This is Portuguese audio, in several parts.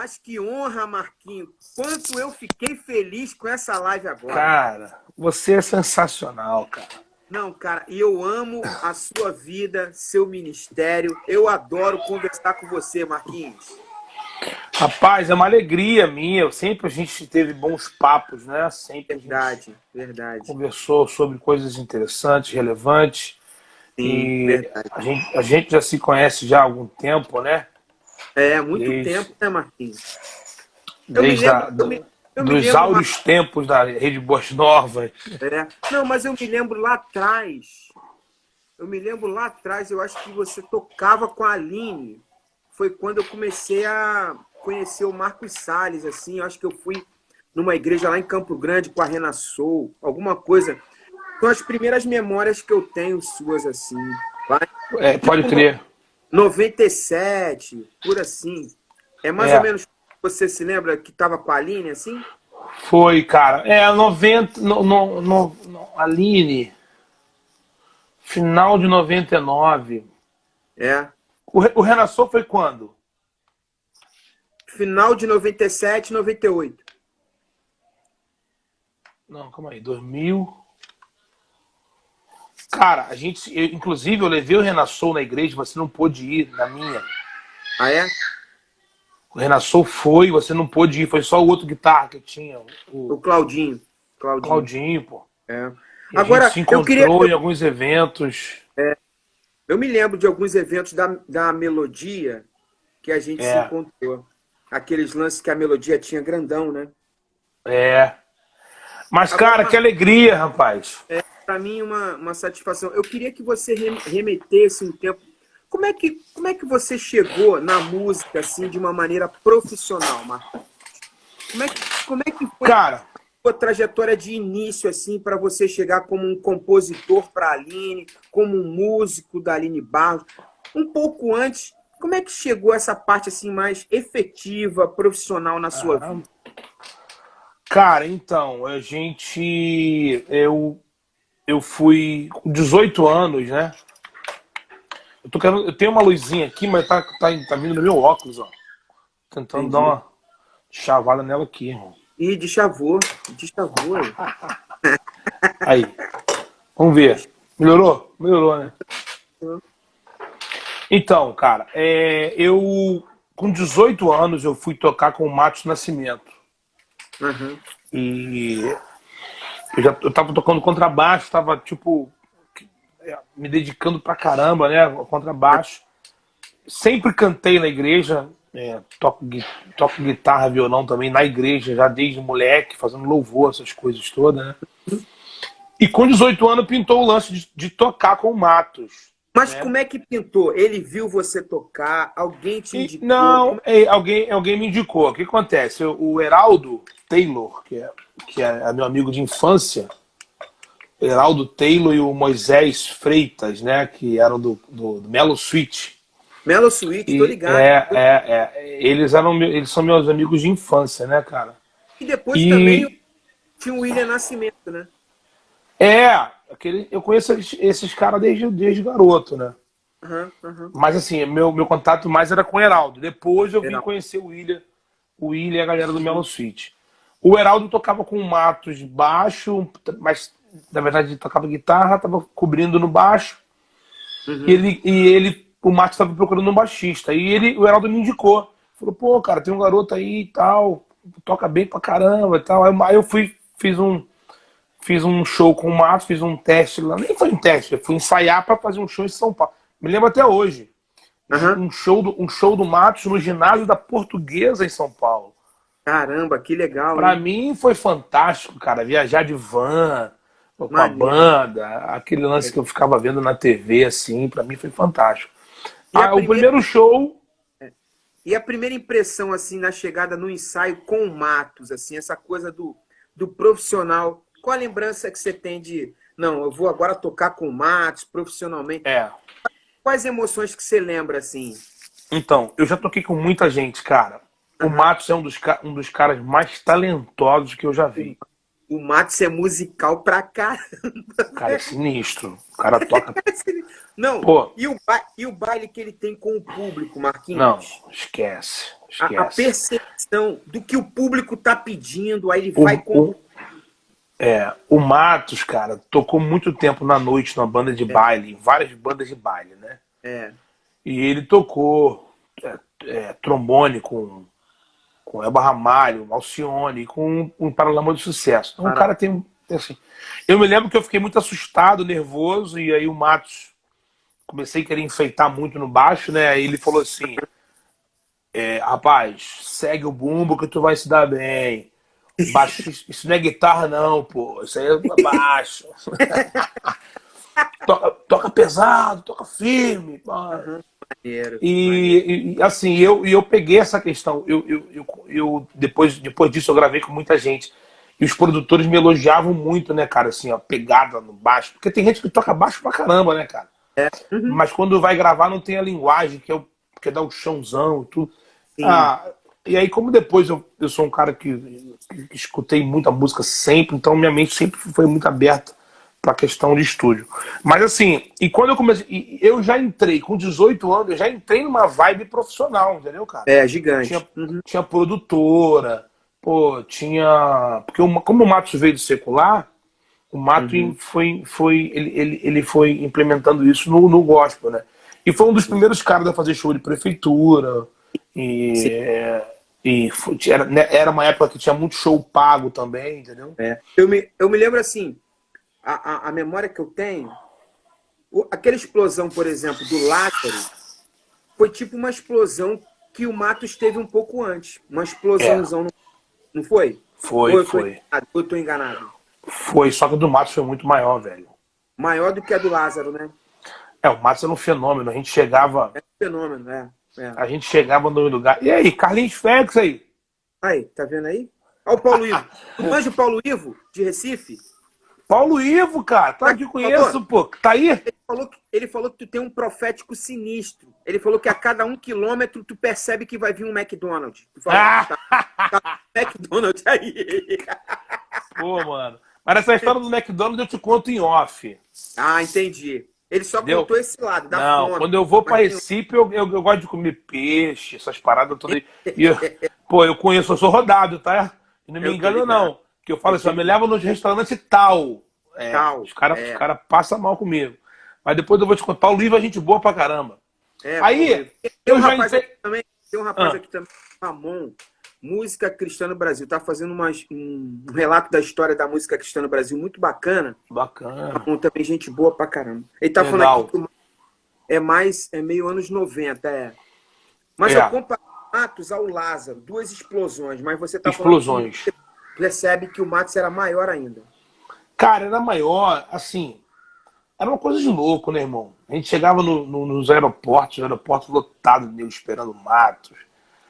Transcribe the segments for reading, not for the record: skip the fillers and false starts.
Mas que honra, Marquinho. Quanto eu fiquei feliz com essa live agora. Cara, você é sensacional, cara. Não, cara, e eu amo a sua vida, seu ministério. Eu adoro conversar com você, Marquinhos. Rapaz, é uma alegria minha. Sempre a gente teve bons papos, né? Sempre a gente Verdade, verdade. conversou sobre coisas interessantes, relevantes. Sim, E verdade. a gente já se conhece já há algum tempo, né? É, muito Desde, tempo, né, Marquinhos? Eu me desde lembro, eu me dos lembro, áureos tempos da Rede Boas Novas. não, mas eu me lembro lá atrás. Eu me lembro lá atrás, eu acho que você tocava com a Aline. Foi quando eu comecei a conhecer o Marcos Salles, assim. Eu acho que eu fui numa igreja lá em Campo Grande com a Rena Soul, alguma coisa. São as primeiras memórias que eu tenho suas, assim. Lá, É, pode tipo crer. 97, por assim. É mais ou É, menos, você se lembra que tava com a Aline, assim? foi, cara. É, 90. Aline, final de 99. É. O Renassou foi quando? Final de 97, 98. Não, calma aí, 2000. Cara, inclusive, eu levei o Renassou na igreja, você não pôde ir na minha. Ah, é? O Renassou foi, você não pôde ir, foi só o outro guitarra que tinha, O o Claudinho. Claudinho. Claudinho, pô. É. E a gente Agora, se encontrou em alguns eventos. eu me lembro de alguns eventos da Melodia que a gente se É, encontrou. Aqueles lances que a Melodia tinha grandão, né? é. Mas, Agora, cara, que alegria, rapaz. para mim, uma satisfação. Eu queria que você remetesse um tempo. Como é que você chegou na música assim de uma maneira profissional, Marcos? Como é que foi Cara, a sua trajetória de início assim para você chegar como um compositor para a Aline, como um músico da Aline Barros? Um pouco antes, como é que chegou essa parte assim mais efetiva, profissional na sua ah, vida? cara, então, eu fui com 18 anos, né? Eu tenho uma luzinha aqui, mas tá vindo no meu óculos, ó. Tentando dar Entendi. uma chavada nela aqui, irmão. E de chavou aí. Aí, vamos ver. Melhorou? Melhorou, né? Então, cara, com 18 anos eu fui tocar com o Matos Nascimento. Aham. E eu tava tocando contrabaixo, tava tipo me dedicando pra caramba, né? Ao contrabaixo. Sempre cantei na igreja, toco guitarra, violão também na igreja, já desde moleque, fazendo louvor, essas coisas todas, né? E com 18 anos pintou o lance de tocar com o Matos, Mas né? como é que pintou? Ele viu você tocar? Alguém te E indicou? não, alguém me indicou. O que acontece? O Heraldo Taylor, que é meu amigo de infância, Heraldo Taylor e o Moisés Freitas, né? Que eram do Mellow Suite. Mellow Suite, tô E ligado. eles são meus amigos de infância, né, cara? E depois também E tinha o William Nascimento, né? eu conheço esses caras desde garoto, né? Aham, aham. Mas assim, meu contato mais era com o Heraldo. Depois eu vim Geral. conhecer o William e a galera do Mellow Suite. O Heraldo tocava com o Matos baixo, mas na verdade ele tocava guitarra, tava cobrindo no baixo. Uhum. O Matos estava procurando um baixista. O Heraldo me indicou. Falou, pô, cara, tem um garoto aí e tal, toca bem pra caramba e tal. Aí eu fiz um show com o Matos, fiz um teste lá. Nem foi um teste, eu fui ensaiar pra fazer um show em São Paulo. Me lembro até hoje. Aham. Um show do Matos no ginásio da Portuguesa em São Paulo. Caramba, que legal, Pra hein? mim foi fantástico, cara. Viajar de van, com a Maneiro. banda, aquele lance que eu ficava vendo na TV, assim, pra mim foi fantástico. E a O primeira, primeiro show. e a primeira impressão, assim, na chegada no ensaio com o Matos, assim, essa coisa do profissional, qual a lembrança que você tem de, não, eu vou agora tocar com o Matos profissionalmente? É. Quais emoções que você lembra, assim? Então, eu já toquei com muita gente, cara. O Aham. Matos é um dos caras mais talentosos que eu já O, vi. o Matos é musical pra caramba. O cara é sinistro. O cara toca. Não, Pô, e o baile que ele tem com o público, não, Marquinhos? esquece. a Esquece. percepção do que o público tá pedindo, aí ele O, vai com. o, o Matos, cara, tocou muito tempo na noite numa banda de baile, várias bandas de baile, né? É, E ele tocou trombone com Elba Ramalho, Alcione, com um Paralamas de Sucesso. Então o para. cara tem assim. Eu me lembro que eu fiquei muito assustado, nervoso, e aí o Matos comecei a querer enfeitar muito no baixo, né? Aí ele falou assim: rapaz, segue o bumbo que tu vai se dar bem. Baixo, isso não é guitarra, não, pô. Isso aí é baixo. Toca pesado, toca firme. Pô. Aham, maneiro, maneiro. Assim, eu peguei essa questão. Depois disso, eu gravei com muita gente. E os produtores me elogiavam muito, né, cara? Assim, ó, pegada no baixo. Porque tem gente que toca baixo pra caramba, né, cara? Uhum, Mas quando vai gravar, não tem a linguagem, que é dar o chãozão e tudo. sim. Ah, e aí, como depois eu sou um cara que escutei muita música sempre, então minha mente sempre foi muito aberta para a questão de estúdio. Mas assim, e quando eu comecei, eu já entrei com 18 anos, eu já entrei numa vibe profissional, entendeu, cara? É, Tinha, gigante. Uhum, tinha produtora, pô, tinha. Porque como o Matos veio do secular, o Mato uhum, ele foi implementando isso no gospel, né? E foi um dos primeiros caras a fazer show de prefeitura. sim, Era uma época que tinha muito show pago também, entendeu? é. Eu me lembro assim, a memória que eu tenho, aquela explosão, por exemplo, do Lázaro, foi tipo uma explosão que o Matos teve um pouco antes. Uma É, explosãozão, não foi? foi, Ou eu tô foi. enganado? Ou eu tô enganado? Foi, só que o do Matos foi muito maior, velho. Maior do que a do Lázaro, né? O Matos era um fenômeno. É um fenômeno, é. A gente chegava no lugar. E aí, Carlinhos Félix aí? Aí, tá vendo aí? Olha o Paulo Ivo. Tu manja o Paulo Ivo, de Recife? Paulo Ivo, cara, tá Sabe o que que ele falou? conheço, pô. Tá aí? Ele falou que tu tem um profético sinistro. Ele falou que a cada 1 quilômetro tu percebe que vai vir um McDonald's. Tu fala, Ah! tá McDonald's aí. Pô, mano. Mas essa história do McDonald's eu te conto em off. Ah, entendi. Ele só Entendeu? contou esse lado, da Não, fome. quando eu vou pra Mas tem Recife, eu gosto de comer peixe, essas paradas todas. Pô, eu conheço, eu sou rodado, tá? E não me eu tô engano, ligado. não. Que eu Eu falo assim, tô ó, me ligado. leva nos restaurantes tal. Tal. Os cara passam mal comigo. Mas depois eu vou te contar. Paulo Ivo é gente boa pra caramba. Paulo Aí, Ivo. Tem um eu já rapaz entrei. aqui também, Ah, Ramon, Música Cristã no Brasil. Tá fazendo um relato da história da música cristã no Brasil muito bacana. bacana. Ramon também gente boa pra caramba. Ele tá falando aqui Legal. que é meio anos 90, é. Mas eu É, comparo o Matos ao Lázaro, duas explosões, mas você tá falando que explosões. você percebe que o Matos era maior ainda. Cara, era maior, assim, era uma coisa de louco, né, irmão? A gente chegava nos aeroportos lotados de nego esperando Matos.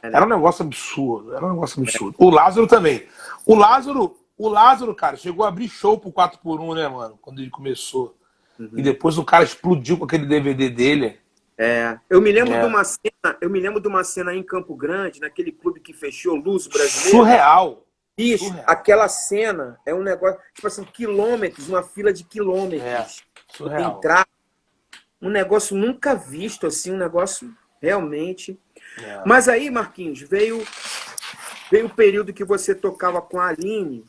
É, Era né? um negócio absurdo, era um negócio absurdo. O Lázaro também. O Lázaro, cara, chegou a abrir show pro 4x1, né, mano? Quando ele começou. E Uhum. depois o cara explodiu com aquele DVD dele. Eu me lembro de É, uma cena aí em Campo Grande, naquele clube que fechou, Luz Brasileiro. surreal. Bicho, Surreal. aquela cena é um negócio, tipo assim, quilômetros, uma fila de É, quilômetros. Poder surreal. entrar, um negócio nunca visto, assim, um negócio realmente. É. Mas aí, Marquinhos, veio o período que você tocava com a Aline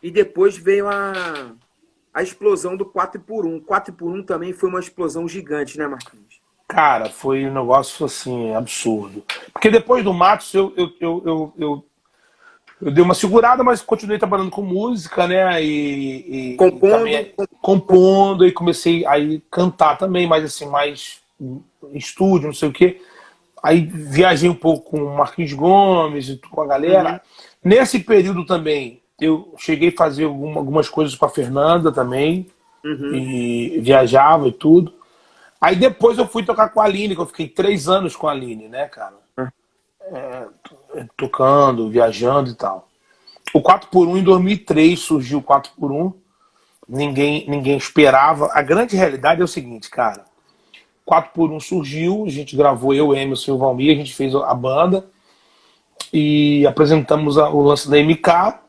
e depois veio a explosão do 4x1. 4x1 também foi uma explosão gigante, né, Marquinhos? Cara, foi um negócio assim, absurdo. Porque depois do Matos eu dei uma segurada, mas continuei trabalhando com música, né? E Compondo, também compondo, e comecei a cantar também, mas assim, mais em estúdio, não sei o quê. Aí viajei um pouco com o Marquinhos Gomes e com a uhum, galera. Nesse período também, eu cheguei a fazer algumas coisas com a Fernanda também, uhum, e viajava e tudo. Aí depois eu fui tocar com a Aline, que eu fiquei 3 anos com a Aline, né, cara? Tocando, viajando e tal. O 4x1 em 2003 surgiu o 4x1. Ninguém esperava. A grande realidade é o seguinte, cara. 4x1 surgiu, a gente gravou, eu, Emerson e o Valmir, a gente fez a banda e apresentamos o lance da MK.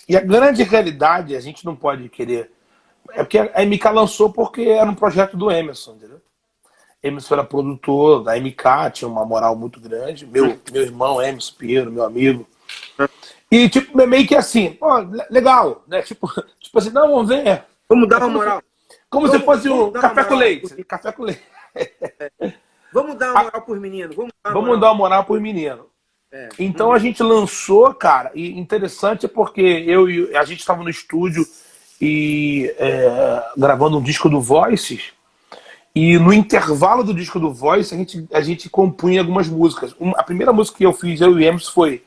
E a grande realidade, a gente não pode querer. É porque a MK lançou porque era um projeto do Emerson, entendeu? Emerson era produtor da MK, tinha uma moral muito grande. Meu irmão, Emerson Pinheiro, meu amigo. E, tipo, meio que assim, pô, legal, né? Tipo assim, não, vamos ver. Vamos dar É uma moral. como se fosse Vamos um dar uma café com moral. leite. Café com leite. Vamos dar uma moral pros meninos. Vamos dar uma Vamos moral. dar uma moral pros meninos. É. Então a gente lançou, cara, e interessante é porque a gente estava no estúdio e gravando um disco do Voices, e no intervalo do disco do Voice a gente compunha algumas músicas. A primeira música que eu fiz, eu e Emerson, foi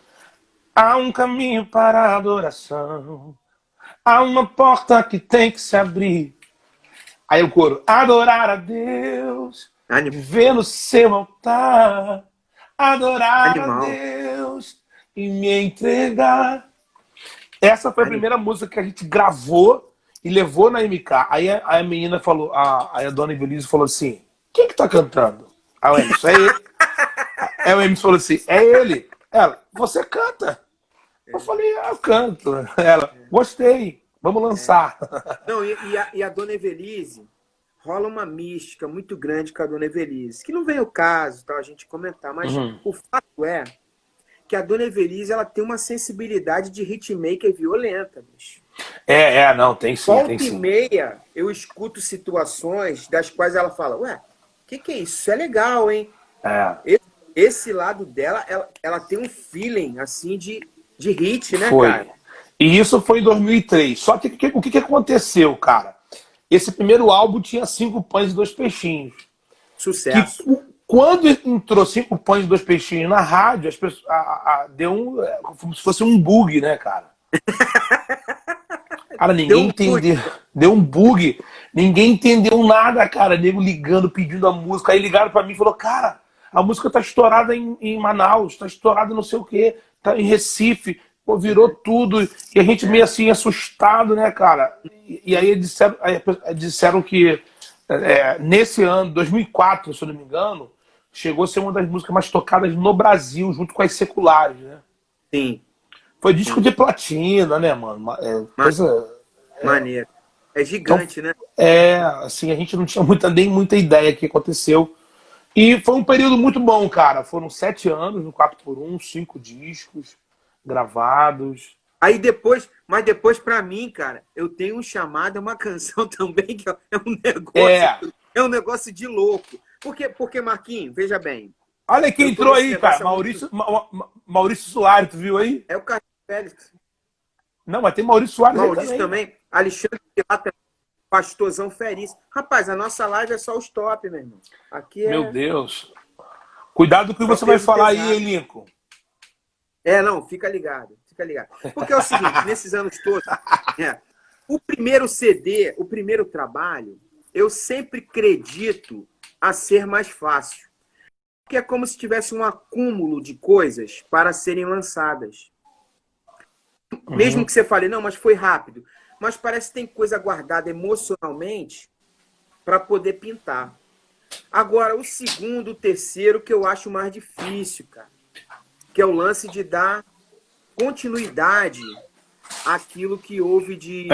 Há um caminho para a adoração, há uma porta que tem que se abrir. Aí o coro, adorar a Deus, viver no seu altar, adorar a Deus e me entregar. Essa foi a primeira música que a gente gravou e levou na MK. Aí a menina falou, a dona Evelise falou assim, quem que tá cantando? Aí o Emerson, é ele. Aí o Emerson falou assim, é ele. Ela, você canta? Eu falei, eu canto. Ela, gostei, vamos lançar. Não, e a dona Evelise, rola uma mística muito grande com a dona Evelise, que não vem o caso, tá, a gente comentar, mas o fato é que a dona Evelise, ela tem uma sensibilidade de hitmaker violenta, bicho. Não, tem sim, Volta tem sim. e meia, eu escuto situações das quais ela fala, ué, o que é isso? Isso é legal, hein? Esse lado dela, ela tem um feeling, assim, de hit, né, cara? E isso foi em 2003. Só que o que aconteceu, cara? Esse primeiro álbum tinha 5 pães e 2 peixinhos. Sucesso. Que, quando entrou 5 pães e 2 peixinhos na rádio, as pessoas, deu como se fosse um bug, né, cara? Cara, ninguém entendeu. Deu um bug. Ninguém entendeu nada, cara. Nego ligando, pedindo a música. Aí ligaram pra mim e falou, cara, a música tá estourada em Manaus, tá estourada não sei o quê, tá em Recife, pô, virou tudo. E a gente meio assim, assustado, né, cara? E aí disseram que nesse ano, 2004, se eu não me engano, chegou a ser uma das músicas mais tocadas no Brasil, junto com as seculares, né? Sim. Foi disco de platina, né, mano? Maneiro. É gigante, então, né? Assim, a gente não tinha nem muita ideia do que aconteceu. E foi um período muito bom, cara. Foram 7 anos no 4x1, 5 discos gravados. Aí depois, mas depois pra mim, cara, eu tenho um chamado, uma canção também, que é um negócio, é um negócio de louco. Porque Marquinhos, veja bem. Olha quem entrou aí, cara. Maurício Soares, tu viu aí? É o Carlos Félix. Não, mas tem Maurício Soares Maurício também. Alexandre Pirata, Pastorzão Feliz. Rapaz, a nossa live é só os top, meu irmão. Aqui Meu Deus. Cuidado com o que você vai falar pesado. Aí, Lincoln. Não, fica ligado. Fica ligado. Porque é o seguinte, nesses anos todos, o primeiro CD, o primeiro trabalho, eu sempre acredito a ser mais fácil. Porque é como se tivesse um acúmulo de coisas para serem lançadas. Mesmo que você fale, não, mas foi rápido. Mas parece que tem coisa guardada emocionalmente para poder pintar. Agora, o segundo, o terceiro, que eu acho mais difícil, cara. Que é o lance de dar continuidade àquilo que houve de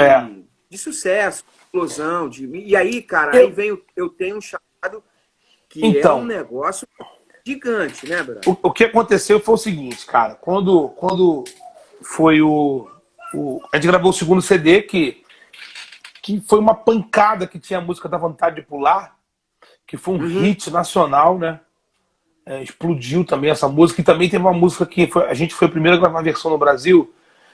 sucesso, explosão. E aí, cara, aí vem eu tenho um chamado que é um negócio gigante, né, Bruno? O que aconteceu foi o seguinte, cara. Quando foi a gente gravou o segundo CD, que foi uma pancada, que tinha a música da Vontade de Pular, que foi um hit nacional, né? Explodiu também essa música. E também teve uma música que a gente foi o primeiro a gravar a versão no Brasil.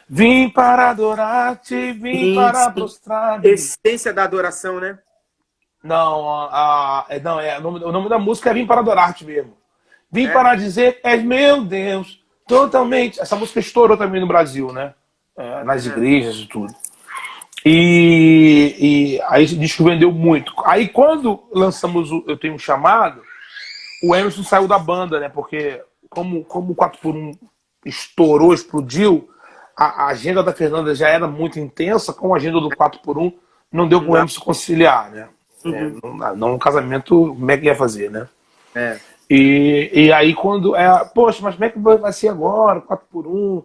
Vim para adorar-te, vim para prostrar-me. Essência da adoração, né? Não, o nome da música é Vim para adorar-te mesmo. Vim para dizer és meu Deus, totalmente. Essa música estourou também no Brasil, né? Nas igrejas e tudo. E aí esse disco vendeu muito. Aí quando lançamos Eu Tenho um Chamado, o Emerson saiu da banda, né? Porque como o 4x1 estourou, explodiu, a agenda da Fernanda já era muito intensa, com a agenda do 4x1 não deu com o Emerson conciliar, né? Não um casamento, como é que ia fazer, né? E aí quando... poxa, mas como é que vai ser agora? 4x1,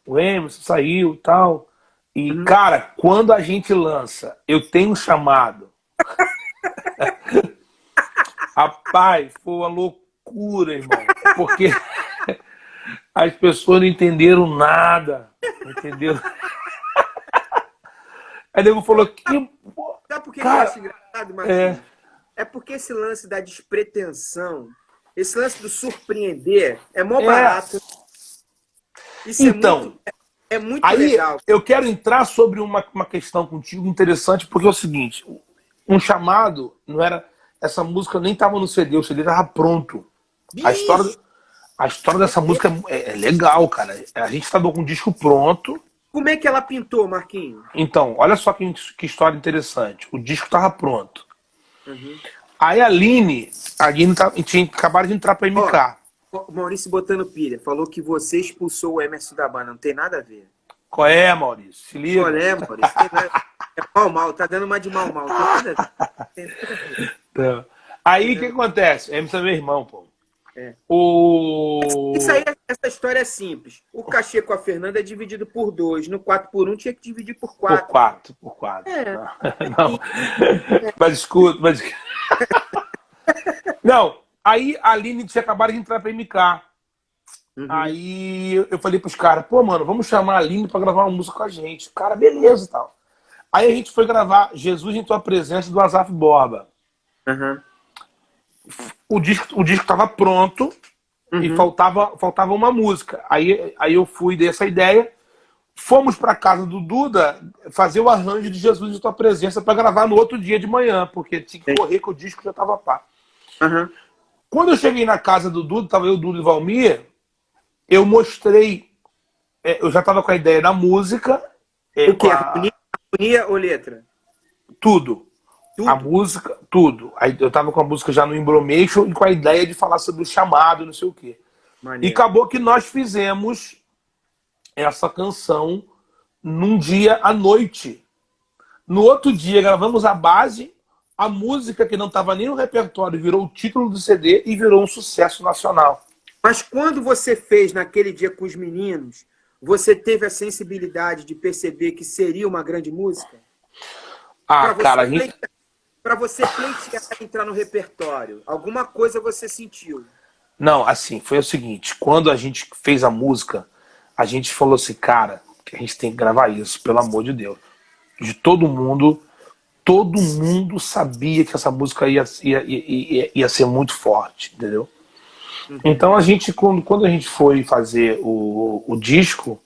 o Emerson saiu e tal. E, cara, quando a gente lança Eu Tenho um Chamado... Rapaz, foi uma loucura, irmão. Porque as pessoas não entenderam nada. Não entenderam. Aí o nego falou que. Sabe por que eu Cara, acho engraçado, é. Marquinhos? É porque esse lance da despretensão, esse lance do surpreender, é mó É. barato. Isso Então, é muito aí legal. eu quero entrar sobre uma questão contigo interessante, porque é o seguinte: um chamado, não era. Essa música nem estava no CD, o CD estava pronto. A Bicho, história, a história dessa música é legal, cara. A gente estava com o disco pronto. como é que ela pintou, Marquinhos? Então, olha só que história interessante. O disco estava pronto. Uhum. Aí a Aline tinha acabado de entrar para Ó, MK. o Maurício botando pilha, falou que você expulsou o Emerson da banda, não tem nada a ver. Qual é, Maurício? Se liga. Olha, Maurício, tem nada... é mal, tá dando uma de mal, tem nada a ver. Tem nada a ver. Então, aí o que acontece? Emerson é meu irmão, pô. É. Isso O... aí, essa história é simples. O cachê com a Fernanda é dividido por 2. No 4x1 tinha que dividir por Por 4. quatro, por quatro. É. Não. Mas escuta, mas. Não, aí a Aline tinha acabado de entrar pra MK. Uhum. Aí eu falei pros caras, pô, mano, vamos chamar a Aline pra gravar uma música com a gente. Cara, beleza e tal. Aí a gente foi gravar Jesus em Tua Presença do Asaf Borba. Uhum. O disco tava pronto e Uhum. faltava uma música. Aí eu fui dessa ideia. Fomos para casa do Duda fazer o arranjo de Jesus em Tua Presença para gravar no outro dia de manhã, porque tinha que correr que o disco já estava pá. Uhum. Quando eu cheguei na casa do Duda, tava eu, Duda e Valmir, eu mostrei, eu já estava com a ideia da música, O com que? Harmonia ou letra? tudo. A Tudo. música, tudo. Aí eu tava com a música já no Embromation e com a ideia de falar sobre o chamado, não sei o quê. E Maneiro. acabou que nós fizemos essa canção num dia à noite. No outro dia gravamos a base, a música que não estava nem no repertório virou o título do CD e virou um sucesso nacional. Mas quando você fez naquele dia com os meninos, você teve a sensibilidade de perceber que seria uma grande música? Ah, cara, a gente... Para você pleitear entrar no repertório, alguma coisa você sentiu? Não, assim, foi o seguinte, quando a gente fez a música, a gente falou assim, cara, que a gente tem que gravar isso, pelo amor de Deus. De todo mundo sabia que essa música ia ser muito forte, entendeu? Uhum. Então a gente, quando a gente foi fazer o disco,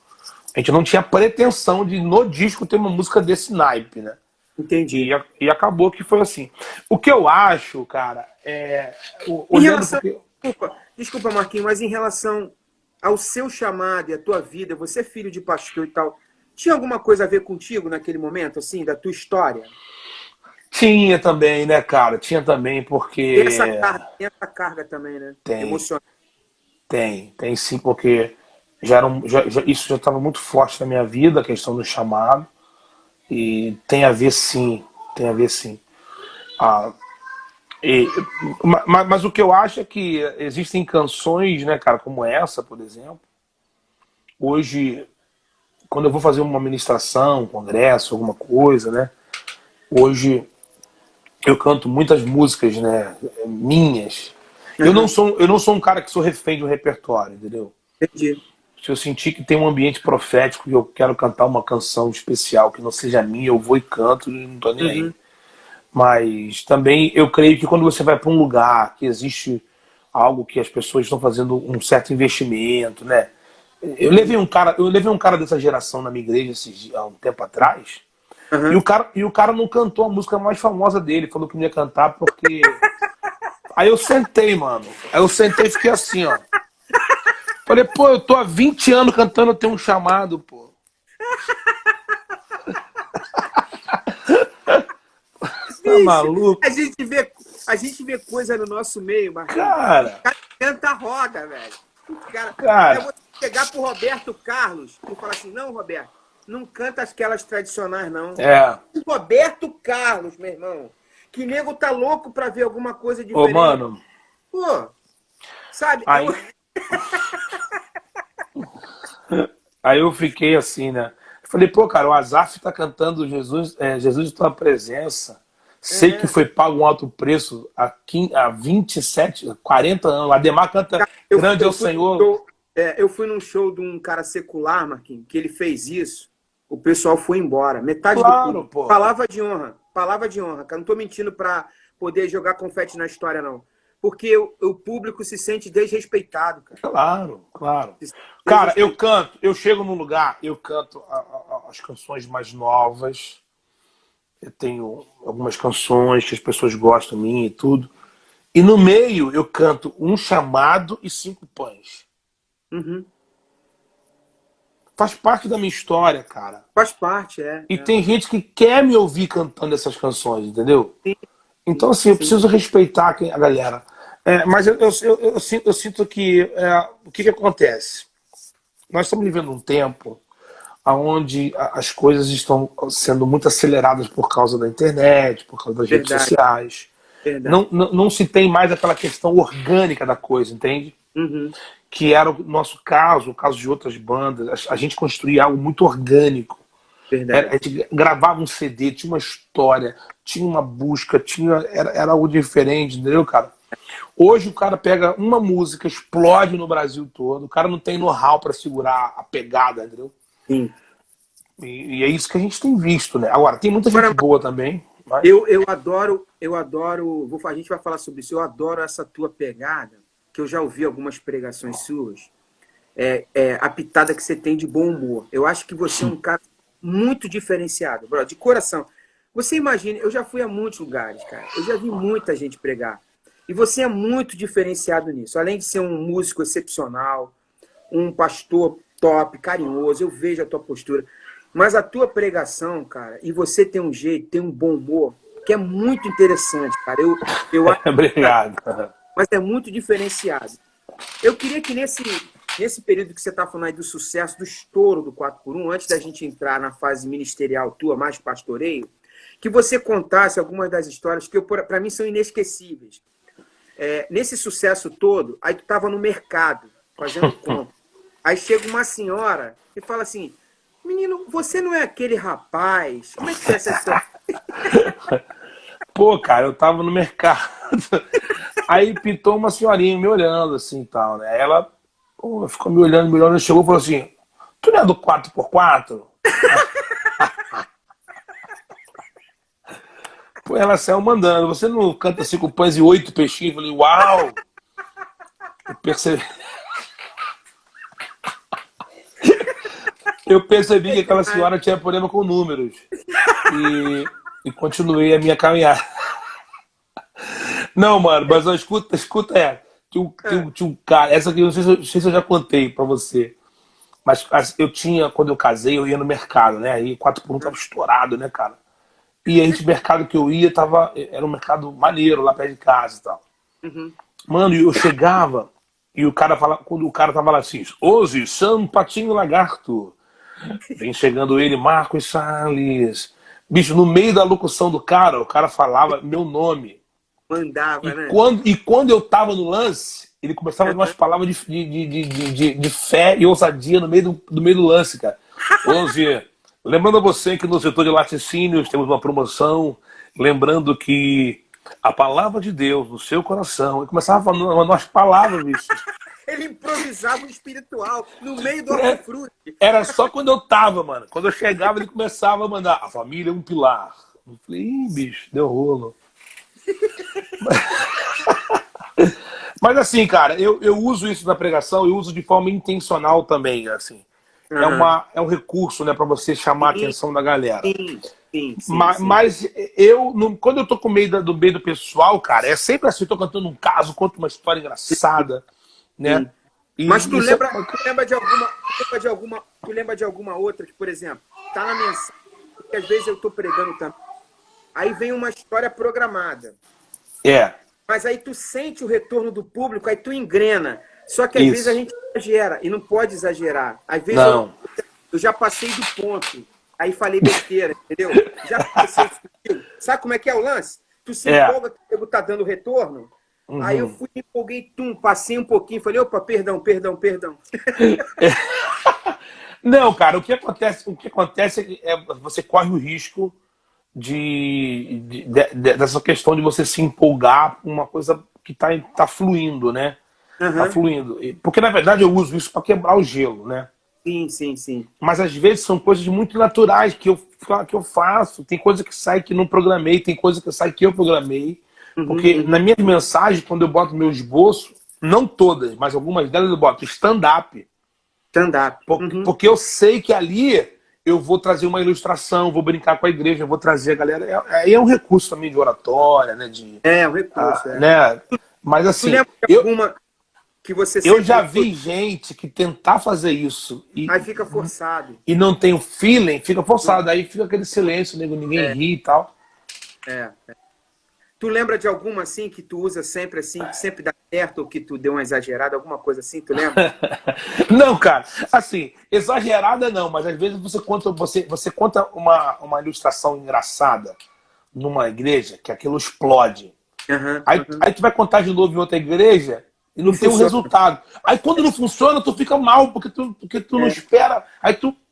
a gente não tinha pretensão de no disco ter uma música desse naipe, né? Entendi. E acabou que foi assim. O que eu acho, cara, Em relação... Desculpa, Marquinhos, mas em relação ao seu chamado e à tua vida, você é filho de pastor e tal, tinha alguma coisa a ver contigo naquele momento, assim, da tua história? Tinha também, né, cara? Tinha também, porque... Tem essa carga também, né? Tem. Emocional. Tem sim, porque isso já estava muito forte na minha vida, a questão do chamado. E tem a ver sim, tem a ver sim. Ah, mas o que eu acho é que existem canções, né, cara, como essa, por exemplo. Hoje, quando eu vou fazer uma ministração, um congresso, alguma coisa, né? Hoje eu canto muitas músicas, né, minhas. Uhum. Eu não sou um cara que sou refém de um repertório, entendeu? Entendi. Se eu sentir que tem um ambiente profético e eu quero cantar uma canção especial que não seja minha, eu vou e canto e não tô nem aí. Mas também eu creio que quando você vai para um lugar que existe algo que as pessoas estão fazendo um certo investimento, né? Eu levei um cara dessa geração na minha igreja há um tempo atrás, Uhum. e o cara não cantou a música mais famosa dele, falou que não ia cantar porque... Aí eu sentei, mano. Aí eu sentei e fiquei assim, ó. Falei, pô, eu tô há 20 anos cantando, eu tenho um chamado, pô. Tá maluco? A gente vê coisa no nosso meio, Marquinhos. Cara. O cara canta a roda, velho. Cara. É você chegar pro Roberto Carlos e falar assim, não, Roberto, não canta aquelas tradicionais, não. É. Roberto Carlos, meu irmão. Que nego tá louco pra ver alguma coisa diferente. Ô, mano. Pô, sabe? Aí... Aí eu fiquei assim, né? Eu falei, pô, cara, o Asaf tá cantando Jesus em Tua Presença. Sei que foi pago um alto preço há 27, 40 anos. Ademar canta Grande é o Senhor. Eu fui num show de um cara secular, Marquinhos, que ele fez isso, o pessoal foi embora. Metade do Claro, público. pô. Palavra de honra, cara. Não tô mentindo pra poder jogar confete na história, não. Porque o público se sente desrespeitado, cara. Claro, claro. Cara, eu chego num lugar, eu canto as canções mais novas. Eu tenho algumas canções que as pessoas gostam de mim e tudo. E no meio eu canto Um Chamado e Cinco Pães. Uhum. Faz parte da minha história, cara. Faz parte, E tem gente que quer me ouvir cantando essas canções, entendeu? Sim, Então, assim, eu preciso respeitar a galera. Mas eu sinto que o que acontece? Nós estamos vivendo um tempo onde as coisas estão sendo muito aceleradas por causa da internet, por causa das redes sociais. Não se tem mais aquela questão orgânica da coisa, entende? Uhum. Que era o nosso caso, o caso de outras bandas. A gente construía algo muito orgânico. A gente gravava um CD, tinha uma história, tinha uma busca, era algo diferente, entendeu, cara? Hoje o cara pega uma música, explode no Brasil todo, o cara não tem know-how pra segurar a pegada, entendeu? Sim. E é isso que a gente tem visto, né? Agora, tem muita gente boa também. Mas... Eu adoro, a gente vai falar sobre isso, eu adoro essa tua pegada, que eu já ouvi algumas pregações suas, a pitada que você tem de bom humor. Eu acho que você é um cara muito diferenciado, bro, de coração. Você imagina, eu já fui a muitos lugares, cara, eu já vi muita gente pregar, e você é muito diferenciado nisso. Além de ser um músico excepcional, um pastor top, carinhoso, eu vejo a tua postura. Mas a tua pregação, cara, e você tem um jeito, tem um bom humor, que é muito interessante, cara. Eu acho, Obrigado. Mas é muito diferenciado. Eu queria que nesse período que você está falando aí do sucesso, do estouro do 4x1, antes da gente entrar na fase ministerial tua, mais pastoreio, que você contasse algumas das histórias que para mim são inesquecíveis. Nesse sucesso todo, aí tu estava no mercado, fazendo compra. Aí chega uma senhora e fala assim: menino, você não é aquele rapaz? Como é que é essa história? Pô, cara, eu tava no mercado. Aí pintou uma senhorinha me olhando assim e tal, né? Ela ficou me olhando, chegou e falou assim: tu não é do 4x4? Pô, ela saiu mandando: você não canta 5 pães e 8 peixinhos? Eu falei: uau! Eu percebi que aquela senhora tinha problema com números. E continuei a minha caminhada. Não, mano, mas escuta, tinha um cara, essa aqui eu não sei se eu já contei pra você, mas eu tinha, quando eu casei, eu ia no mercado, né, aí 4x1 tava estourado, né, cara, e aí esse mercado que eu ia, era um mercado maneiro, lá perto de casa e tal. Uhum. Mano, eu chegava, e quando o cara tava lá assim: hoje, São Patinho Lagarto, vem chegando ele, Marcos Salles. Bicho, no meio da locução do cara, o cara falava meu nome. Mandava, né? Quando eu tava no lance, ele começava a dar umas palavras de fé e ousadia no meio do lance, cara. Hoje, lembrando a você que no setor de laticínios temos uma promoção, lembrando que a palavra de Deus no seu coração. Ele começava a falar umas palavras, bicho. Ele improvisava o espiritual no meio do hortifruti. Era só quando eu tava, mano. Quando eu chegava, ele começava a mandar: a família é um pilar. Eu falei: ih, bicho, deu rolo. Mas assim, cara, eu uso isso na pregação, eu uso de forma intencional também, assim. É um recurso, né, pra você chamar a atenção da galera. Sim. Mas quando eu tô com meio do meio do pessoal, cara, é sempre assim: eu tô cantando um caso, conto uma história engraçada, né? Mas tu lembra de alguma outra que, por exemplo, tá na mensagem, porque às vezes eu tô pregando também, aí vem uma história programada. Mas aí tu sente o retorno do público, aí tu engrena. Só que às vezes a gente exagera, e não pode exagerar. Às vezes eu já passei do ponto, aí falei besteira, entendeu? Já aconteceu isso comigo. Sabe como é que é o lance? Tu se empolga que o nego tá dando retorno. Uhum. Aí eu fui, me empolguei, passei um pouquinho, falei: opa, perdão. Não, cara, o que acontece é que você corre o risco dessa questão de você se empolgar com uma coisa que tá fluindo, né? Tá Aham. fluindo. Porque, na verdade, eu uso isso para quebrar o gelo, né? Sim, sim, sim. Mas, às vezes, são coisas muito naturais que eu faço. Tem coisa que sai que não programei, tem coisa que sai que eu programei. Uhum, Porque uhum. na minha mensagem, quando eu boto meu esboço, não todas, mas algumas delas eu boto stand-up. Stand-up. Porque, Uhum. porque eu sei que ali eu vou trazer uma ilustração, vou brincar com a igreja, vou trazer a galera. Aí é um recurso também de oratória, né? É, um recurso, é. Né? Mas Tu assim, lembra de alguma que você eu já sempre... vi gente que tentar fazer isso Aí fica forçado. e não tem o feeling, fica forçado. Aí fica aquele silêncio, ninguém É, ri e tal. é. Tu lembra de alguma assim que tu usa sempre assim, que sempre dá certo ou que tu deu uma exagerada, alguma coisa assim, tu lembra? Não, cara, assim, exagerada não, mas às vezes você conta uma ilustração engraçada numa igreja que aquilo explode. Aham, Aí aham. tu vai contar de novo em outra igreja e Não não tem um funciona. resultado. Aí quando não funciona, tu fica mal, porque tu não É. espera.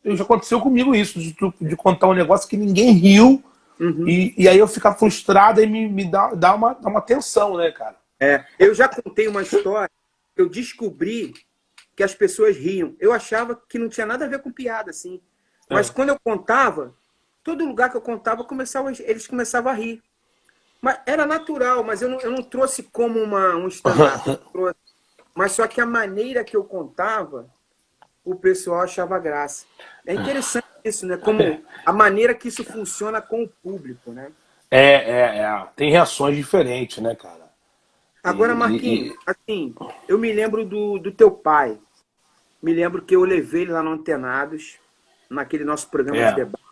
Já aconteceu comigo isso, de contar um negócio que ninguém riu, Uhum. e aí eu ficar frustrado e me dá uma tensão, né, cara? É. Eu já contei uma história, eu descobri que as pessoas riam. Eu achava que não tinha nada a ver com piada, assim. Mas É. quando eu contava, todo lugar que eu contava, eles começavam a rir. Mas era natural, mas eu não trouxe como um stand-up. Mas só que a maneira que eu contava, o pessoal achava graça. É interessante isso, né? Como a maneira que isso funciona com o público, né? Tem reações diferentes, né, cara? Agora, Marquinhos, E, assim, eu me lembro do teu pai. Me lembro que eu levei ele lá no Antenados, naquele nosso programa de é. debate.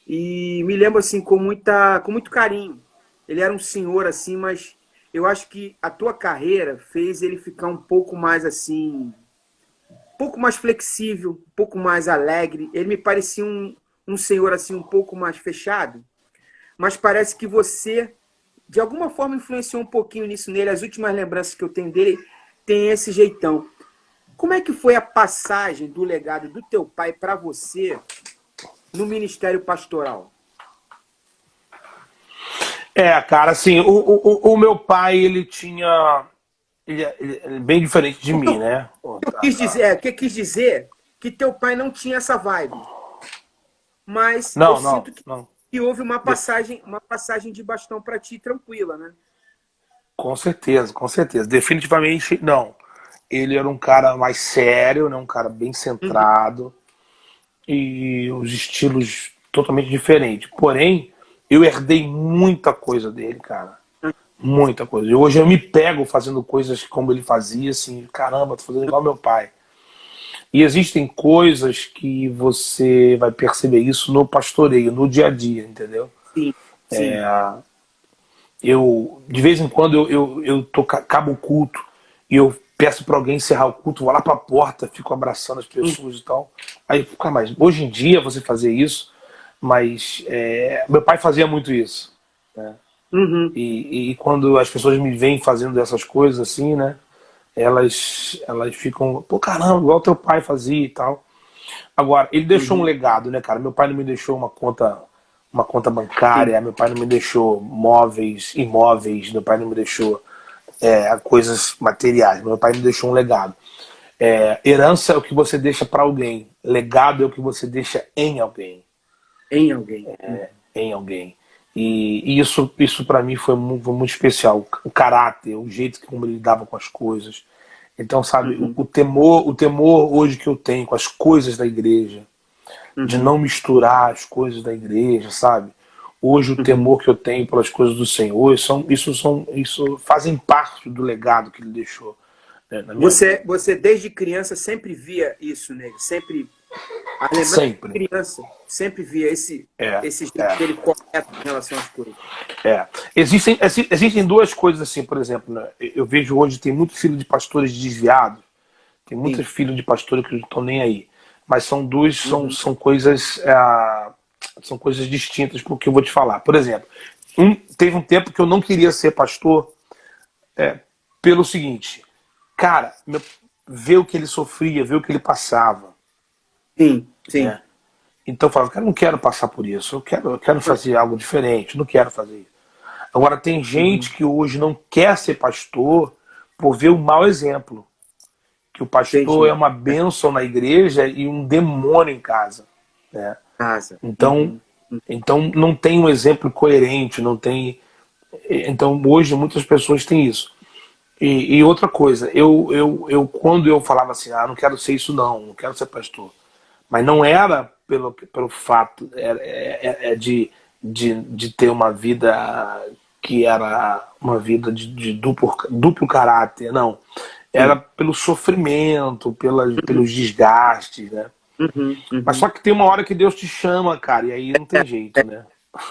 E me lembro assim com muito carinho. Ele era um senhor assim, mas eu acho que a tua carreira fez ele ficar um pouco mais assim, um pouco mais flexível, um pouco mais alegre. Ele me parecia um senhor assim um pouco mais fechado, mas parece que você de alguma forma influenciou um pouquinho nisso nele. As últimas lembranças que eu tenho dele tem esse jeitão. Como é que foi a passagem do legado do teu pai para você no ministério pastoral? Cara, assim, o meu pai, ele tinha. Ele é bem diferente de O que mim, eu, né? eu quis dizer, que quis dizer que teu pai não tinha essa vibe, mas eu Não, não, sinto não. que houve Def- uma passagem de bastão para ti tranquila, né? Com certeza, com certeza. Definitivamente, não. Ele era um cara mais sério, né? Um cara bem Uhum, centrado e os estilos totalmente diferentes. Porém, eu herdei muita coisa dele, cara. Muita coisa. E hoje eu me pego fazendo coisas como ele fazia, assim, caramba, tô fazendo igual meu pai. E existem coisas que você vai perceber isso no pastoreio, no dia a dia, entendeu? sim, sim. De vez em quando, acabo o culto e eu peço para alguém encerrar o culto, vou lá para a porta, fico abraçando as Uhum, pessoas e tal. Aí, cara, mas hoje em dia você fazer isso, mas meu pai fazia muito isso, né? uhum, E quando as pessoas me veem fazendo essas coisas assim, né? Elas ficam, pô, caramba, igual teu pai fazia e tal. Agora, ele deixou um uhum, legado, né, cara? Meu pai não me deixou uma conta sim. bancária, meu pai não me deixou móveis, imóveis, meu pai não me deixou coisas materiais, meu pai me deixou um legado. Herança é o que você deixa para alguém, legado é o que você deixa em alguém, Em alguém. Uhum, em alguém. E isso para mim foi muito especial. O caráter, o jeito como ele lidava com as coisas. Então, sabe, o, uhum, o temor, o temor hoje que eu tenho com as coisas da igreja, de uhum, não misturar as coisas da igreja, sabe? Hoje o uhum. temor que eu tenho pelas coisas do Senhor, isso fazem parte do legado que ele deixou, né, na minha vida. Você desde criança sempre via isso nele, sempre a lembrança Sempre. de criança sempre via É, esse jeito é, dele correto em relação às coisas. é. Existem duas coisas assim, por exemplo, né? Eu vejo hoje tem muito filho de pastores desviados, tem muitos Sim. filhos de pastores que não estão nem aí. Mas são duas, são, Uhum. são coisas. São coisas distintas porque eu vou te falar. Por exemplo, teve um tempo que eu não queria ser pastor pelo seguinte, cara, ver o que ele sofria, ver o que ele passava, Sim, sim. né? Então eu falava, cara, eu não quero passar por isso, eu quero fazer algo diferente, não quero fazer isso. Agora, tem Uhum. gente que hoje não quer ser pastor por ver o mau exemplo, que o pastor é Entendi. uma bênção na igreja e um demônio em casa, né? Casa. Então, Uhum. então não tem um exemplo coerente, não tem. Então hoje muitas pessoas têm isso. E outra coisa, eu quando eu falava assim, ah, não quero ser isso não quero ser pastor, mas não era pelo fato de ter uma vida que era uma vida de duplo caráter, não. Era Sim. pelo sofrimento, pelos desgastes, né? Uhum. Mas só Uhum. que tem uma hora que Deus te chama, cara, e aí não tem jeito, né?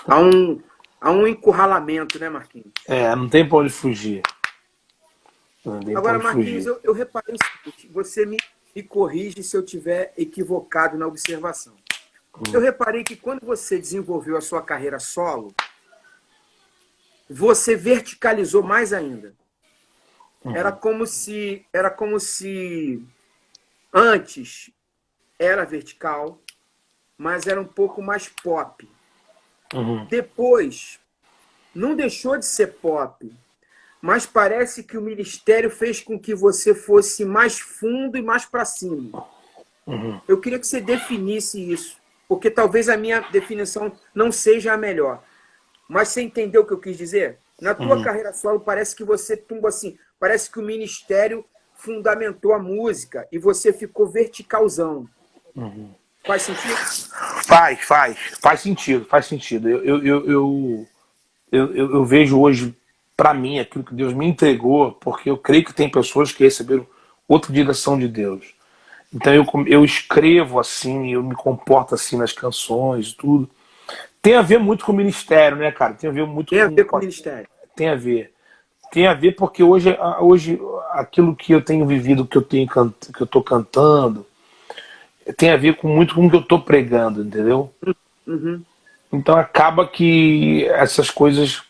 Há um, há um encurralamento, né, Marquinhos? É, não tem pra onde fugir. Não tem pra Agora, onde Marquinhos, fugir. eu reparei o seguinte, você me corrige se eu tiver equivocado na observação. Eu reparei que quando você desenvolveu a sua carreira solo, você verticalizou mais ainda. Era como se antes era vertical, mas era um pouco mais pop. Uhum, Depois, não deixou de ser pop, mas parece que o ministério fez com que você fosse mais fundo e mais para cima. uhum, Eu queria que você definisse isso, porque talvez a minha definição não seja a melhor. Mas você entendeu o que eu quis dizer? Na tua uhum. carreira solo, parece que você tumba assim, parece que o ministério fundamentou a música e você ficou verticalzão. Faz sentido? Faz sentido, faz sentido. Eu vejo hoje, para mim, aquilo que Deus me entregou, porque eu creio que tem pessoas que receberam outra direção de Deus. Então eu escrevo assim, eu me comporto assim nas canções, tudo. Tem a ver muito com o ministério, né, cara? Tem a ver muito Tem a ver com o com ministério. tem a ver. Tem a ver porque hoje aquilo que eu tenho vivido, que que eu tô cantando, tem a ver com muito com o que eu tô pregando, entendeu? Uhum, Então acaba que essas coisas.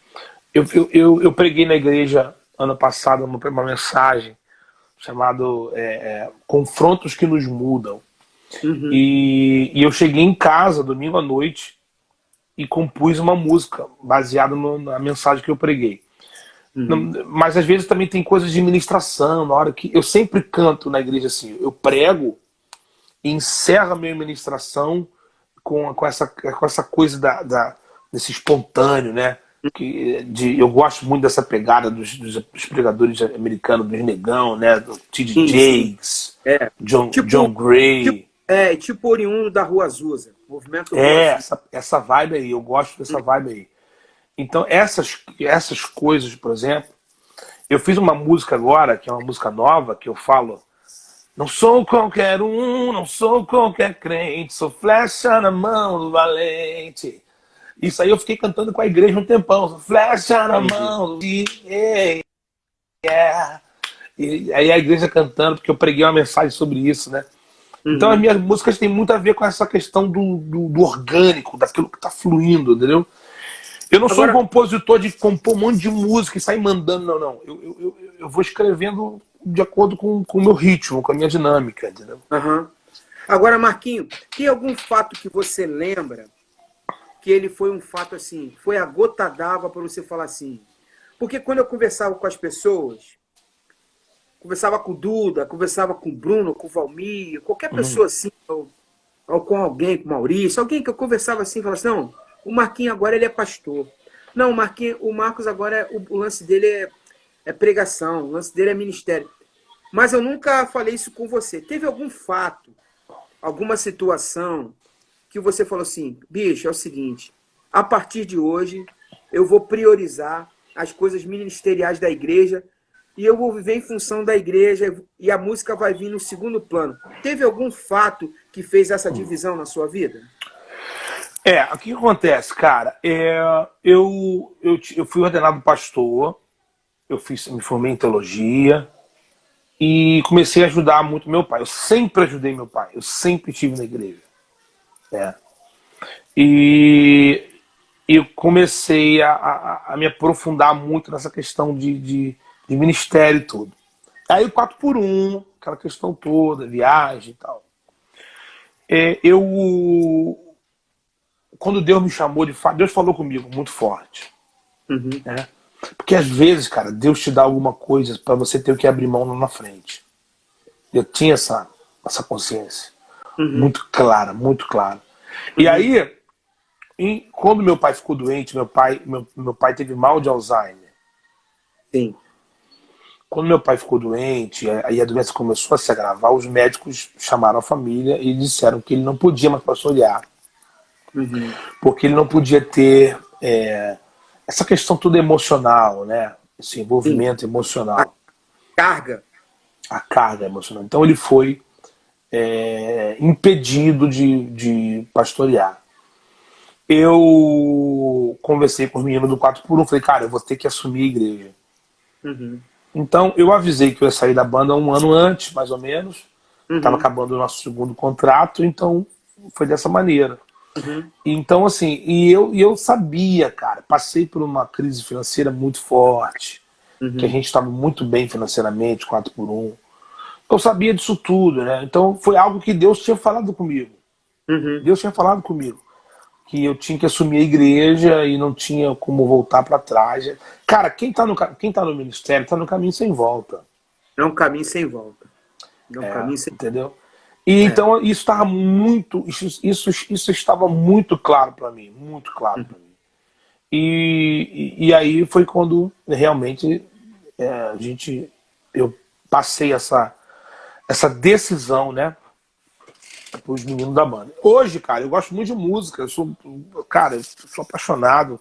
Eu preguei na igreja ano passado uma mensagem chamado Confrontos que nos mudam. uhum, E eu cheguei em casa domingo à noite e compus uma música baseada na mensagem que eu preguei. uhum. Mas às vezes também tem coisas de ministração, na hora que eu sempre canto na igreja assim, eu prego e encerro a minha ministração com essa coisa desse espontâneo, né? Eu gosto muito dessa pegada dos pregadores americanos, dos negão, né? Do T.D. Sim, sim. Jakes, É. John Tipo, Gray. tipo oriundo da Rua Azusa. Movimento Rua Azusa. Essa vibe aí, eu gosto dessa vibe aí. Então, essas coisas, por exemplo, eu fiz uma música agora, que é uma música nova, que eu falo: não sou qualquer um, não sou qualquer crente, sou flecha na mão do valente. Isso aí eu fiquei cantando com a igreja um tempão. Sou flecha na Entendi. mão do yeah. E aí a igreja cantando, porque eu preguei uma mensagem sobre isso, né? Então as Uhum. minhas músicas têm muito a ver com essa questão do orgânico, daquilo que está fluindo, entendeu? Eu não sou um Agora, compositor de compor um monte de música e sair mandando, não, não. Eu vou escrevendo de acordo com o meu ritmo, com a minha dinâmica, entendeu? aham. Agora, Marquinho, tem algum fato que você lembra que ele foi um fato assim, foi a gota d'água para você falar assim? Porque quando eu conversava com as pessoas, conversava com o Duda, conversava com o Bruno, com o Valmir, qualquer Uhum, pessoa assim, ou com alguém, com o Maurício, alguém que eu conversava assim, falava assim, não, o Marquinho agora ele é pastor. Não, o Marcos agora, o lance dele é pregação, o lance dele é ministério. Mas eu nunca falei isso com você. Teve algum fato, alguma situação que você falou assim, bicho, é o seguinte, a partir de hoje eu vou priorizar as coisas ministeriais da igreja e eu vou viver em função da igreja e a música vai vir no segundo plano. Teve algum fato que fez essa divisão na sua vida? o que acontece, cara? Eu fui ordenado pastor, me formei em teologia e comecei a ajudar muito meu pai. Eu sempre ajudei meu pai, eu sempre estive na igreja. Né? E eu comecei a me aprofundar muito nessa questão de ministério e tudo. Aí o 4 por um, aquela questão toda, viagem e tal. Eu quando Deus me chamou, de fato, Deus falou comigo muito forte. Uhum. Né? Porque às vezes, cara, Deus te dá alguma coisa para você ter que abrir mão lá na frente. Eu tinha essa consciência Uhum. muito clara, muito clara. E aí, quando meu pai ficou doente, meu pai teve mal de Alzheimer. Sim. Quando meu pai ficou doente, aí a doença começou a se agravar, os médicos chamaram a família e disseram que ele não podia mais pastorear, Uhum. porque ele não podia ter essa questão toda emocional, né? Esse Sim. envolvimento A emocional, carga. a carga emocional. Então ele foi impedido de pastorear. Eu conversei com os meninos do 4x1, falei, cara, eu vou ter que assumir a igreja. Uhum. Então eu avisei que eu ia sair da banda um ano antes, mais ou menos. Estava Uhum. acabando o nosso segundo contrato, então foi dessa maneira. Uhum. Então, assim, e eu sabia, cara, passei por uma crise financeira muito forte, que a Uhum. gente estava muito bem financeiramente, 4x1. Eu sabia disso tudo, né? Então foi algo que Deus tinha falado comigo. Uhum. Deus tinha falado comigo. Que eu tinha que assumir a igreja e não tinha como voltar para trás. Cara, quem tá no ministério tá no caminho sem volta. É um caminho sem volta. É um caminho sem. Entendeu? E É. então isso estava muito, isso estava muito claro para mim, muito claro para mim. E aí foi quando realmente eu passei essa decisão, né, para os meninos da banda. Hoje, cara, eu gosto muito de música, cara, eu sou apaixonado,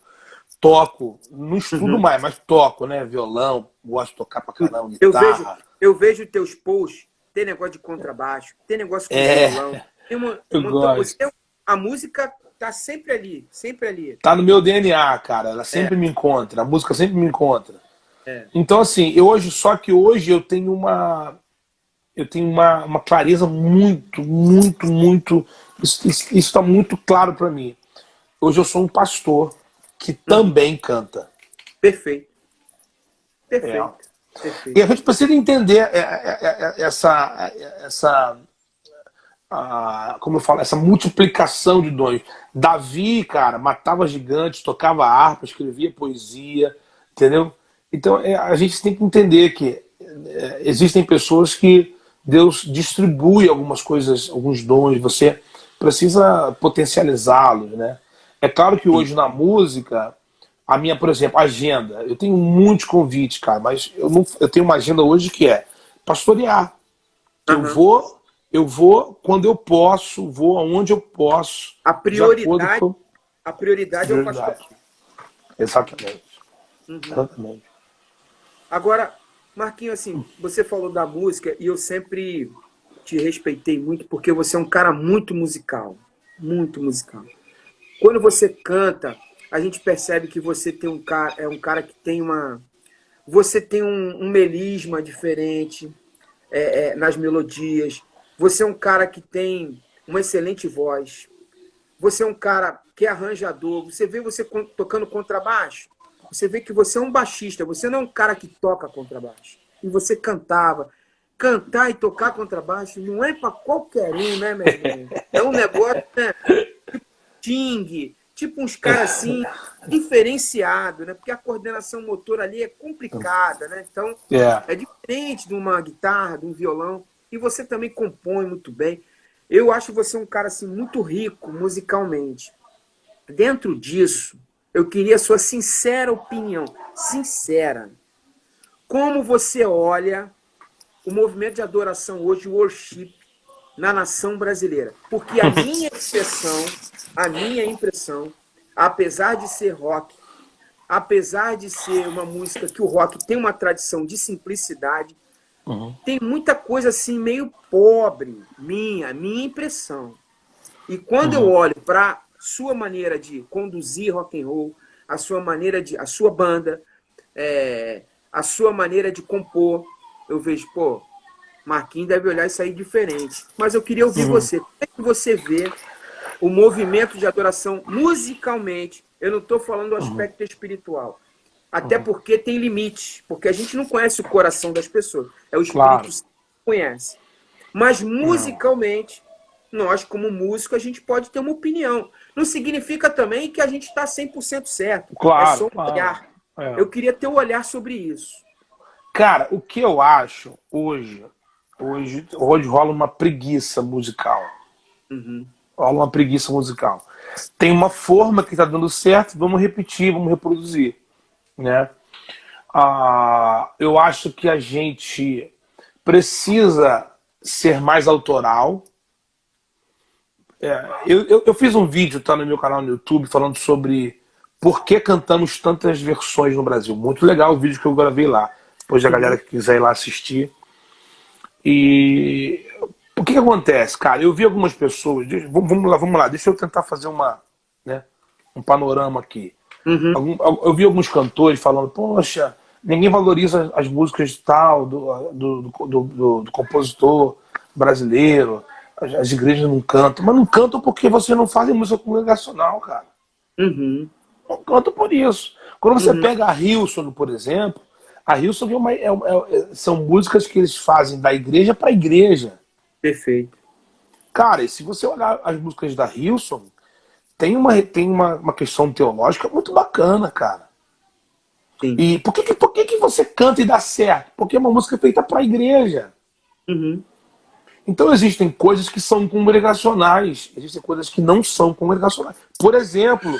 toco, não estudo Uhum. mais, mas toco, né, violão, gosto de tocar pra caramba, Eu vejo, guitarra. eu vejo teus posts, tem negócio de contrabaixo, tem negócio com violão. É, Tem um eu montão, gosto. a música tá sempre ali, sempre ali. Tá no meu DNA, cara. Ela É, sempre me encontra. A música sempre me encontra. é. Então, assim, só que hoje eu tenho uma clareza muito, muito, muito. Isso está muito claro para mim. Hoje eu sou um pastor que Uhum. também canta. Perfeito, É. perfeito, E perfeito. a gente precisa entender essa como eu falo, essa multiplicação de dons. Davi, cara, matava gigantes, tocava harpa, escrevia poesia, entendeu? Então a gente tem que entender que existem pessoas que Deus distribui algumas coisas, alguns dons, você precisa potencializá-los, né? É claro que hoje na música, a minha, por exemplo, agenda, eu tenho muitos convites, cara, mas eu tenho uma agenda hoje que é pastorear. Eu Aham. vou, eu vou quando eu posso, vou aonde eu posso, A de acordo prioridade, com a a prioridade é o pastor. prioridade. Exatamente. Uhum. Exatamente. Agora, Marquinhos, assim, você falou da música e eu sempre te respeitei muito porque você é um cara muito musical, muito musical. Quando você canta, a gente percebe que você tem é um cara que tem você tem um melisma diferente nas melodias. Você é um cara que tem uma excelente voz. Você é um cara que é arranjador. Você vê você tocando contrabaixo. Você vê que você é um baixista. Você não é um cara que toca contrabaixo. E você cantava. Cantar e tocar contrabaixo não é para qualquer um, né, meu irmão? É um negócio, né? Ting, tipo uns caras assim, diferenciado, né? Porque a coordenação motora ali é complicada, né? Então, É. é diferente de uma guitarra, de um violão. E você também compõe muito bem. Eu acho você um cara assim muito rico musicalmente. Dentro disso, eu queria a sua sincera opinião, sincera. Como você olha o movimento de adoração hoje, o worship, na nação brasileira? Porque a minha impressão, apesar de ser rock, apesar de ser uma música que o rock tem uma tradição de simplicidade, Uhum. tem muita coisa assim meio pobre, minha impressão. E quando eu Uhum. olho para sua maneira de conduzir rock and roll, a sua banda, a sua maneira de compor, eu vejo, pô, Marquinhos deve olhar isso aí diferente. Mas eu queria ouvir Uhum. você. Como é que você vê o movimento de adoração musicalmente? Eu não estou falando do Uhum. aspecto espiritual. Até porque tem limites. Porque a gente não conhece o coração das pessoas. É o Claro. Espírito Santo que conhece. Mas Não. musicalmente, nós, como músico, a gente pode ter uma opinião. Não significa também que a gente está 100% certo. Claro, é só um claro. olhar. É. Eu queria ter um olhar sobre isso. Cara, o que eu acho hoje rola uma preguiça musical. Uhum. Rola uma preguiça musical. Tem uma forma que tá dando certo, vamos repetir, vamos reproduzir, né? Eu acho que a gente precisa ser mais autoral. Eu fiz um vídeo, tá no meu canal no YouTube, falando sobre por que cantamos tantas versões no Brasil. Muito legal o vídeo que eu gravei lá. Depois a galera que quiser ir lá assistir. E o que acontece, cara? Eu vi algumas pessoas. Vamos lá, deixa eu tentar fazer um panorama aqui. Uhum. Eu vi alguns cantores falando, poxa, ninguém valoriza as músicas tal do compositor brasileiro, as igrejas não cantam. Mas não cantam porque você não faz música congregacional, cara. Uhum. Não cantam por isso. Quando você pega a Hillsong, por exemplo, a Hillsong são músicas que eles fazem da igreja para a igreja. Perfeito. Cara, e se você olhar as músicas da Hillsong, tem uma questão teológica muito bacana, cara. Sim. E por que você canta e dá certo? Porque é uma música feita para a igreja. Uhum. Então existem coisas que são congregacionais, existem coisas que não são congregacionais. Por exemplo,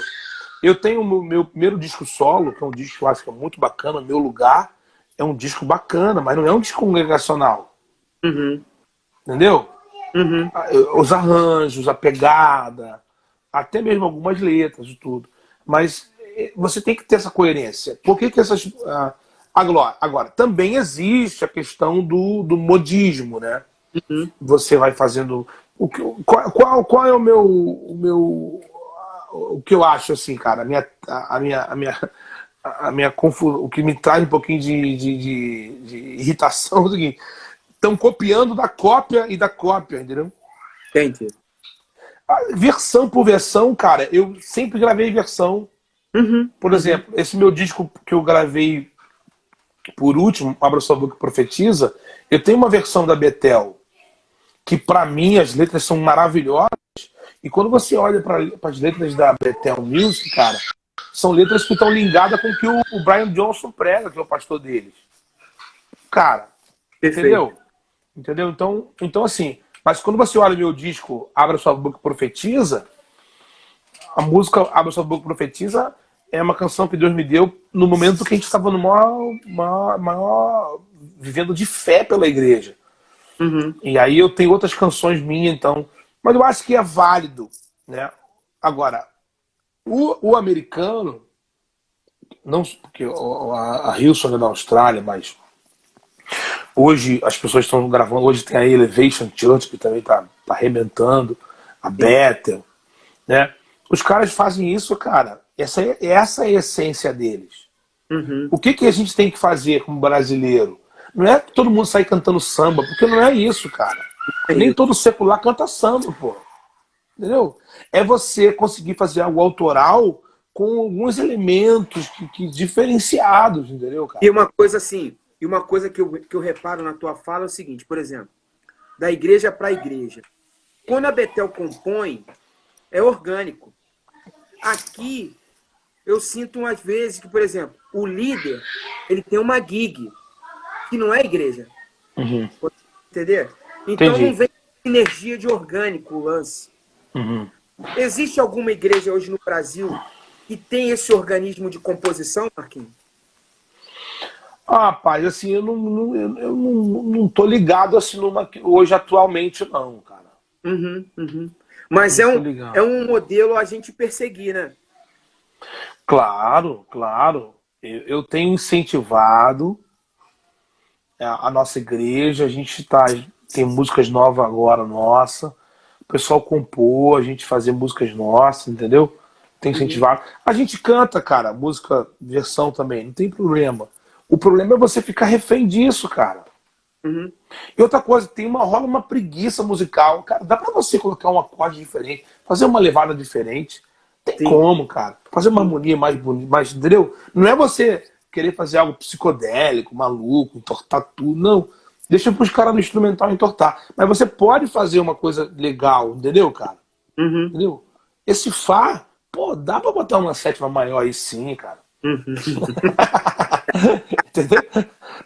eu tenho o meu primeiro disco solo, que é um disco que eu acho que é muito bacana, Meu Lugar, é um disco bacana, mas não é um disco congregacional. Uhum. Entendeu? Uhum. Os arranjos, a pegada, até mesmo algumas letras e tudo. Mas você tem que ter essa coerência. Por que essas... Agora, também existe a questão do modismo, né? Uhum. Você vai fazendo... Qual é o que eu acho, assim, cara? O que me traz um pouquinho de irritação é o seguinte: estão copiando da cópia e da cópia, entendeu? Entendi. Versão por versão, cara, eu sempre gravei versão. Uhum. Por exemplo, esse meu disco que eu gravei por último, Abra Sua Boca e Profetiza, eu tenho uma versão da Bethel que, pra mim, as letras são maravilhosas. E quando você olha para as letras da Bethel Music, cara, são letras que estão ligadas com o que o Brian Johnson prega, que é o pastor deles. Cara, Perfeito. entendeu? Então, assim, mas quando você olha o meu disco Abra Sua Boca e Profetiza, a música Abra Sua Boca e Profetiza é uma canção que Deus me deu no momento que a gente estava no maior vivendo de fé pela igreja. Uhum. E aí eu tenho outras canções minhas, então. Mas eu acho que é válido, né? Agora, o americano, não porque a Hillsong é da Austrália, mas hoje as pessoas estão gravando. Hoje tem a Elevation Church, que também tá arrebentando, a Bethel, né? Os caras fazem isso, cara. Essa é a essência deles. Uhum. O que a gente tem que fazer como brasileiro? Não é todo mundo sair cantando samba, porque não é isso, cara. Nem todo secular canta samba, pô. Entendeu? É você conseguir fazer algo autoral com alguns elementos que diferenciados, entendeu, cara? E uma coisa assim, que eu reparo na tua fala é o seguinte, por exemplo, da igreja para a igreja. Quando a Bethel compõe, é orgânico. Aqui, eu sinto às vezes que, por exemplo, o líder, ele tem uma gig, que não é igreja. Uhum. Entender? Então Entendi. não vem energia de orgânico o lance. Uhum. Existe alguma igreja hoje no Brasil que tem esse organismo de composição, Marquinhos? Rapaz, assim, eu não tô ligado assim hoje atualmente, não, cara. Uhum, uhum. Mas Não tô ligado. é um modelo a gente perseguir, né? Claro, claro. Eu tenho incentivado a nossa igreja, tem músicas novas agora, nossa. O pessoal compor, a gente fazer músicas nossas, entendeu? Tem incentivado. A gente canta, cara, música, versão também, não tem problema. O problema é você ficar refém disso, cara. Uhum. E outra coisa, rola uma preguiça musical. Cara, dá pra você colocar um acorde diferente, fazer uma levada diferente. Tem Sim. como, cara. Fazer uma harmonia mais bonita, entendeu? Não é você querer fazer algo psicodélico, maluco, entortar tudo, não. Deixa pros caras no instrumental entortar. Mas você pode fazer uma coisa legal, entendeu, cara? Uhum, Entendeu? Esse Fá, pô, dá pra botar uma sétima maior aí sim, cara. uhum. Entendeu?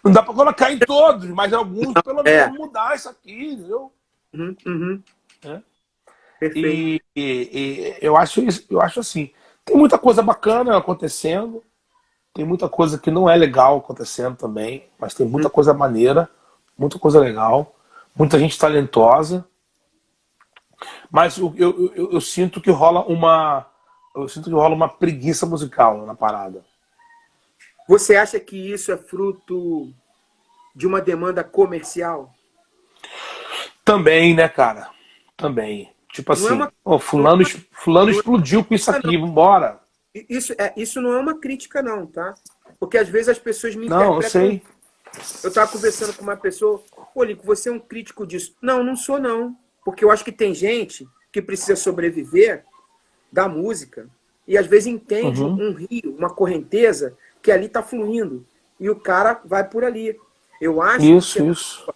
Não dá pra colocar em todos, mas alguns, pelo menos, É, vamos mudar isso aqui, entendeu? uhum, uhum. É. Perfeito. E eu acho isso, eu acho assim, tem muita coisa bacana acontecendo, tem muita coisa que não é legal acontecendo também, mas tem Uhum. muita coisa maneira, muita coisa legal, muita gente talentosa, mas eu sinto que rola uma, eu sinto que rola uma preguiça musical na parada. Você acha que isso é fruto de uma demanda comercial? Também, né, cara? Também. Tipo Não é assim, uma, oh, não é fulano não é explodiu com isso crítica, não. aqui, vambora. Isso não é uma crítica, não, tá? Porque às vezes as pessoas me Não, eu interpretam. sei. Eu estava conversando com uma pessoa, pô, Lico, você é um crítico disso. Não, não sou, não. Porque eu acho que tem gente que precisa sobreviver da música e às vezes entende Uhum. um rio, uma correnteza que ali está fluindo e o cara vai por ali. Eu acho que Isso.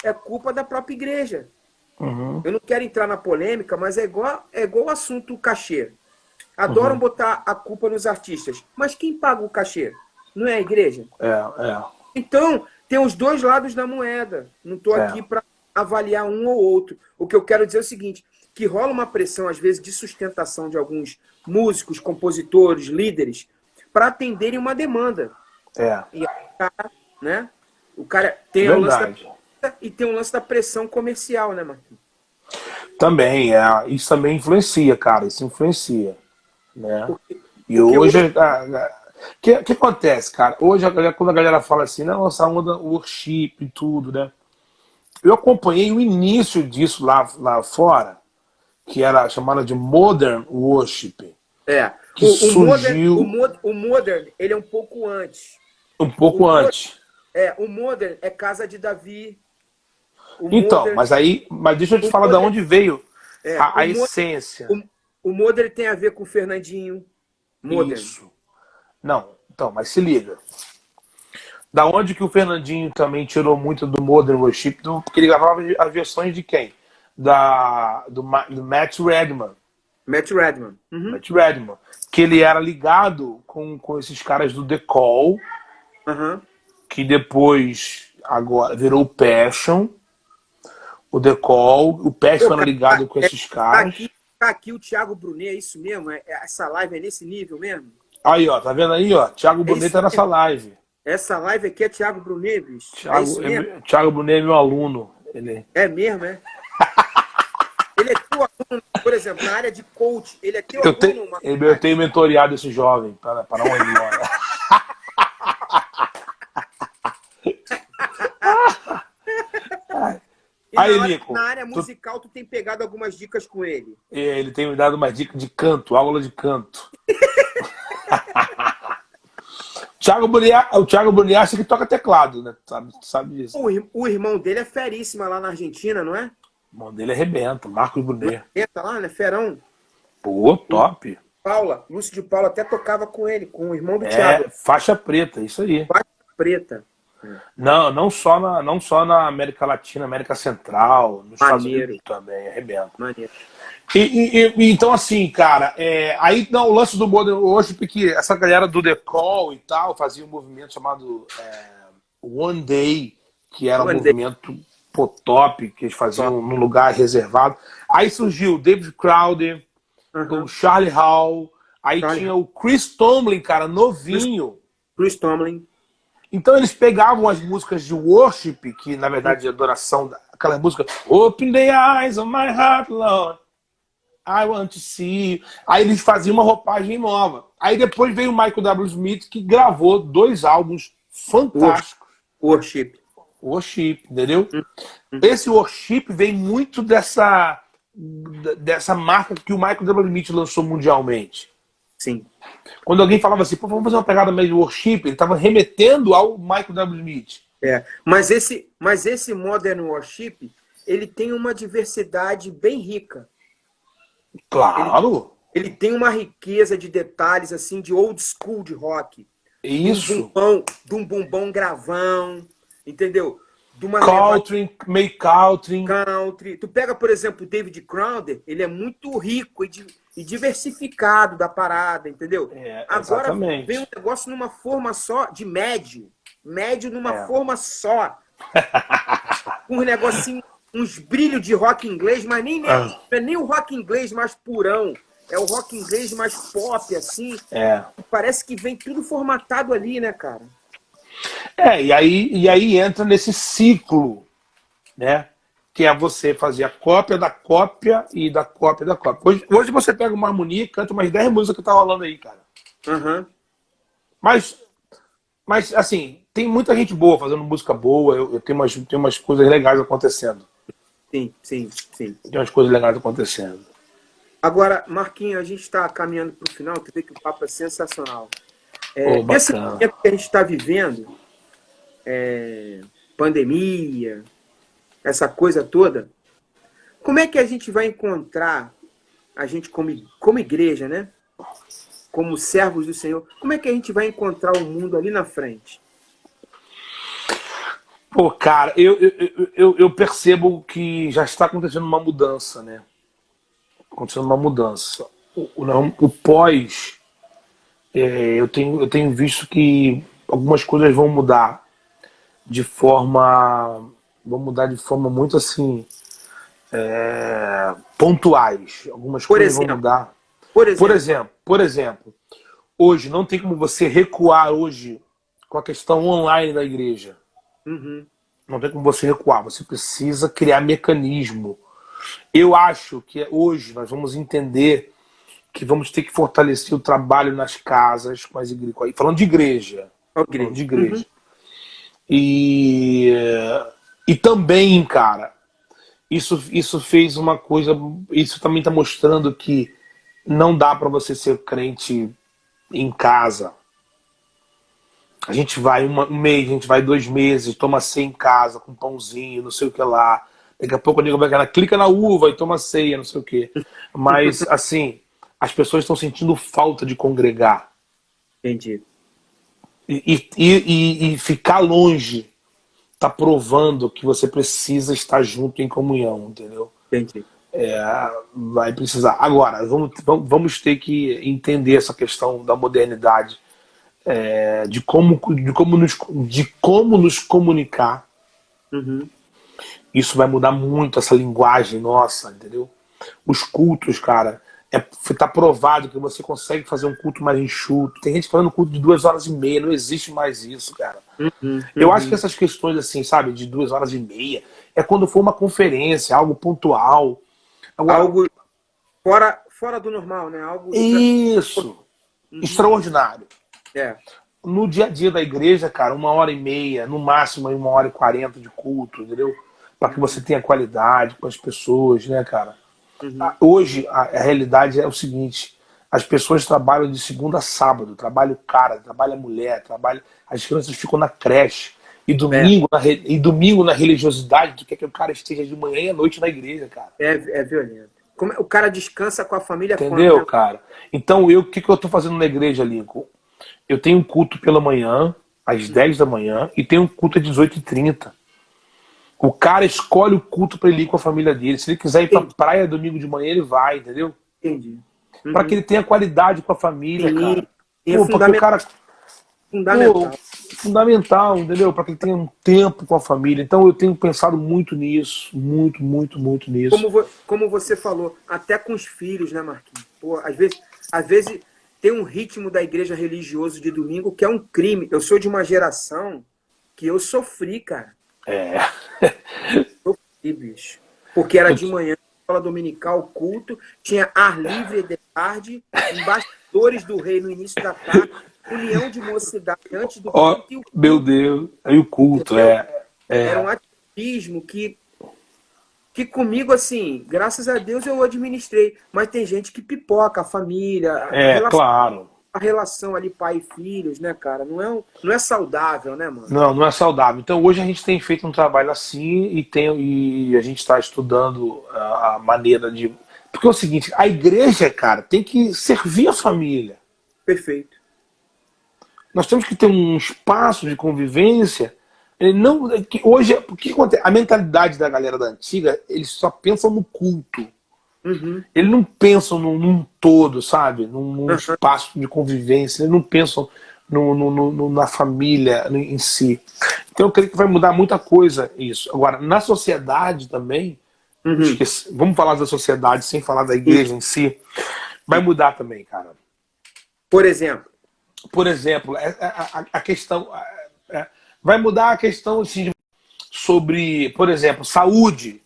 é culpa da própria igreja. Uhum. Eu não quero entrar na polêmica, mas é igual o assunto cachê. Adoram Uhum. botar a culpa nos artistas. Mas quem paga o cachê? Não é a igreja? É, Então, tem os dois lados da moeda. Não estou é. aqui para avaliar um ou outro. O que eu quero dizer é o seguinte, que rola uma pressão, às vezes, de sustentação de alguns músicos, compositores, líderes, para atenderem uma demanda. É. E aí, o cara, né? O cara É tem o lance da verdade. e tem o lance da pressão comercial, né, Marquinhos? Também, isso também influencia, cara. Isso influencia, né? Porque, E porque hoje, hoje. que acontece, cara? Hoje, quando a galera fala assim, não, essa onda worship e tudo, né? Eu acompanhei o início disso lá fora, que era chamada de Modern Worship, É. que O surgiu Modern, ele é um pouco antes. um O, pouco mo- antes. o Modern é Casa de Davi. O Então, Modern. mas deixa eu te O falar de Modern, onde veio o a Modern, essência. o Modern tem a ver com o Fernandinho. Modern. Isso. Não, então, mas se liga. Da onde que o Fernandinho também tirou muito do Modern Worship, porque ele gravava as versões de quem? Do Matt Redman. Matt Redman. Uhum. Matt Redman. Que ele era ligado com esses caras do The Call, Uhum. que depois agora virou o Passion. O The Call, o Pô, Passion era cara, ligado com esses tá caras. aqui, tá aqui o Thiago Brunet, é isso mesmo? Essa live é nesse nível mesmo? Aí, ó, tá vendo aí, ó? Thiago É isso Boneta nessa mesmo? live. Essa live aqui é Thiago Brunet, bicho? É isso mesmo? Thiago Bonet é meu aluno. Ele... É mesmo, é? Ele é teu aluno, por exemplo, na área de coach, ele é teu aluno, eu tenho mentoreado esse jovem para onde ele mora. E Aí, na Nico, área musical, tu tem pegado algumas dicas com ele. ele tem me dado uma dica de canto, aula de canto. O Thiago Bonet acha que toca teclado, né? Sabe disso. O irmão dele é feríssima lá na Argentina, não é? O irmão dele arrebenta, Marcos Não Bonet. é? Tá lá, né? Ferão. Pô, top. Lúcio de Paula até tocava com ele, com o irmão do Thiago. É, faixa preta, isso aí. Faixa preta. Não só na América Latina, América Central, nos Estados Maneiro, Unidos também, arrebenta. maneiro. Então, assim, cara, aí não, o lance do Modern Worship, que essa galera do The Call e tal fazia um movimento chamado One Day, que era um One Day. movimento top, que eles faziam num lugar reservado. Aí surgiu o David Crowder, o Charlie Hall, aí tinha o Chris Tomlin, cara, novinho. Chris Tomlin. Então eles pegavam as músicas de worship, que na verdade é adoração, aquela música Open the eyes of my heart, Lord. I want to see you. Aí eles faziam uma roupagem nova. Aí depois veio o Michael W. Smith, que gravou 2 álbuns fantásticos. Worship, entendeu? Esse worship vem muito dessa marca que o Michael W. Smith lançou mundialmente. Sim. Quando alguém falava assim, pô, vamos fazer uma pegada meio de worship, ele estava remetendo ao Michael W. Smith. Mas esse Modern Worship, ele tem uma diversidade bem rica. Claro. Ele tem uma riqueza de detalhes, assim, de old school de rock. Isso. De um bumbão gravão, entendeu? de uma levada Country, meio country. country. Tu pega, por exemplo, o David Crowder, ele é muito rico e diversificado da parada, entendeu? Agora vem um Exatamente. negócio numa forma só, de médio. Médio numa É. forma só. Um negocinho, uns brilhos de rock inglês, mas não é nem o rock inglês mais purão. É o rock inglês mais pop, assim. É. Parece que vem tudo formatado ali, né, cara? E aí entra nesse ciclo, né? Que é você fazer a cópia da cópia e da cópia da cópia. Hoje você pega uma harmonia e canta umas 10 músicas que tá rolando aí, cara. Uhum. Mas, assim, tem muita gente boa fazendo música boa. Eu tenho umas coisas legais acontecendo. Sim, sim, sim. Tem umas coisas legais acontecendo. Agora, Marquinhos, a gente está caminhando para o final, tu vê que o papo é sensacional. Esse Bacana. momento que a gente está vivendo, pandemia, essa coisa toda, como é que a gente vai encontrar, a gente como igreja, né? Como servos do Senhor, como é que a gente vai encontrar o mundo ali na frente? Pô, cara, eu percebo que já está acontecendo uma mudança, né? Acontecendo uma mudança. O pós, eu tenho visto que algumas coisas vão mudar vão mudar de forma muito assim, pontuais. Algumas Por coisas vão exemplo, mudar. por exemplo. Por exemplo, hoje não tem como você recuar hoje com a questão online da igreja. Uhum. Não tem como você recuar. Você precisa criar mecanismo. Eu acho que hoje nós vamos entender que vamos ter que fortalecer o trabalho nas casas com as igrejas. Falando de igreja. Falando de igreja. Uhum. E também, cara, isso fez uma coisa. Isso também está mostrando que não dá para você ser crente em casa. A gente vai um mês, a gente vai 2 meses, toma ceia em casa com pãozinho, não sei o que lá. Daqui a pouco o nego vai clica na uva e toma ceia, não sei o que. Mas, assim, as pessoas estão sentindo falta de congregar. Entendi. E ficar longe tá provando que você precisa estar junto em comunhão, entendeu? Entendi. Vai precisar. Agora, vamos ter que entender essa questão da modernidade, de como nos comunicar. Uhum. Isso vai mudar muito essa linguagem nossa, entendeu? Os cultos, cara, tá provado que você consegue fazer um culto mais enxuto. Tem gente fazendo culto de 2 horas e meia, não existe mais isso, cara. Uhum. Eu acho que essas questões, assim, sabe, de 2 horas e meia, é quando for uma conferência, algo pontual. Agora, Algo fora do normal, né? Algo isso, extraordinário. É. No dia a dia da igreja, cara, 1 hora e meia, no máximo 1 hora e 40 de culto, entendeu? Para que você tenha qualidade com as pessoas, né, cara? Hoje, a realidade é o seguinte: as pessoas trabalham de segunda a sábado, trabalha o cara, trabalha a mulher, as crianças ficam na creche. E domingo na religiosidade, tu quer que o cara esteja de manhã e à noite na igreja, cara. É violento. O cara descansa com a família. Entendeu, quando, né? cara? Então, o que eu tô fazendo na igreja, Lincoln? Eu tenho um culto pela manhã, às 10 da manhã, e tenho um culto às 18h30. O cara escolhe o culto para ele ir com a família dele. Se ele quiser ir pra praia domingo de manhã, ele vai, entendeu? Entendi. Para que ele tenha qualidade com a família, cara. É Porque o cara. fundamental. Fundamental, entendeu? Para que ele tenha um tempo com a família. Então eu tenho pensado muito nisso. Muito, muito, muito nisso. Como você falou, até com os filhos, né, Marquinhos? Pô, às vezes tem um ritmo da igreja religioso de domingo que é um crime. Eu sou de uma geração que eu sofri, cara. Sofri, bicho. Porque era de manhã, escola dominical, culto, tinha ar livre de tarde, embaixadores do rei no início da tarde, união de mocidade antes do culto. E o culto, meu Deus, aí o culto, Era um ativismo que comigo, assim, graças a Deus eu administrei. Mas tem gente que pipoca a família, claro. A relação ali pai e filhos, né, cara? Não é saudável, né, mano? Não é saudável. Então hoje a gente tem feito um trabalho assim e a gente está estudando a maneira de... Porque é o seguinte, a igreja, cara, tem que servir a família. Perfeito. Nós temos que ter um espaço de convivência Ele não, que hoje, o que acontece? A mentalidade da galera da antiga, eles só pensam no culto. Uhum. Eles não pensam num todo, sabe? Num Uhum. espaço de convivência. Eles não pensam na família em si. Então eu creio que vai mudar muita coisa isso. Agora, na sociedade também, Uhum. vamos falar da sociedade sem falar da igreja em si, vai mudar também, cara. Por exemplo, A questão... vai mudar a questão assim, sobre, por exemplo, saúde.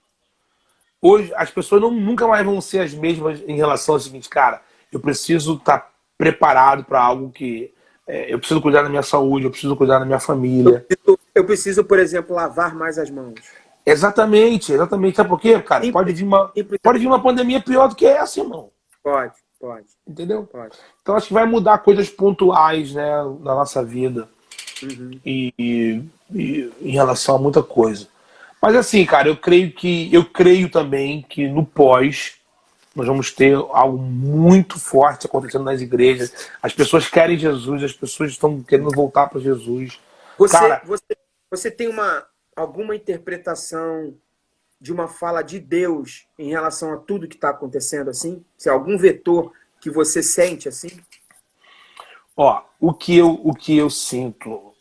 Hoje, as pessoas nunca mais vão ser as mesmas em relação ao seguinte, cara, eu preciso estar preparado para algo que... eu preciso cuidar da minha saúde, eu preciso cuidar da minha família. eu preciso, por exemplo, lavar mais as mãos. Exatamente. Sabe por quê, cara? Pode vir uma pandemia pior do que essa, irmão. Pode. Entendeu? Pode. Então acho que vai mudar coisas pontuais, né, na nossa vida. Uhum. E em relação a muita coisa. Mas assim, cara, eu creio também que no pós nós vamos ter algo muito forte acontecendo nas igrejas. As pessoas querem Jesus, as pessoas estão querendo voltar para Jesus. Você tem alguma interpretação de uma fala de Deus em relação a tudo que está acontecendo assim? Se há algum vetor que você sente assim? Ó, o que eu sinto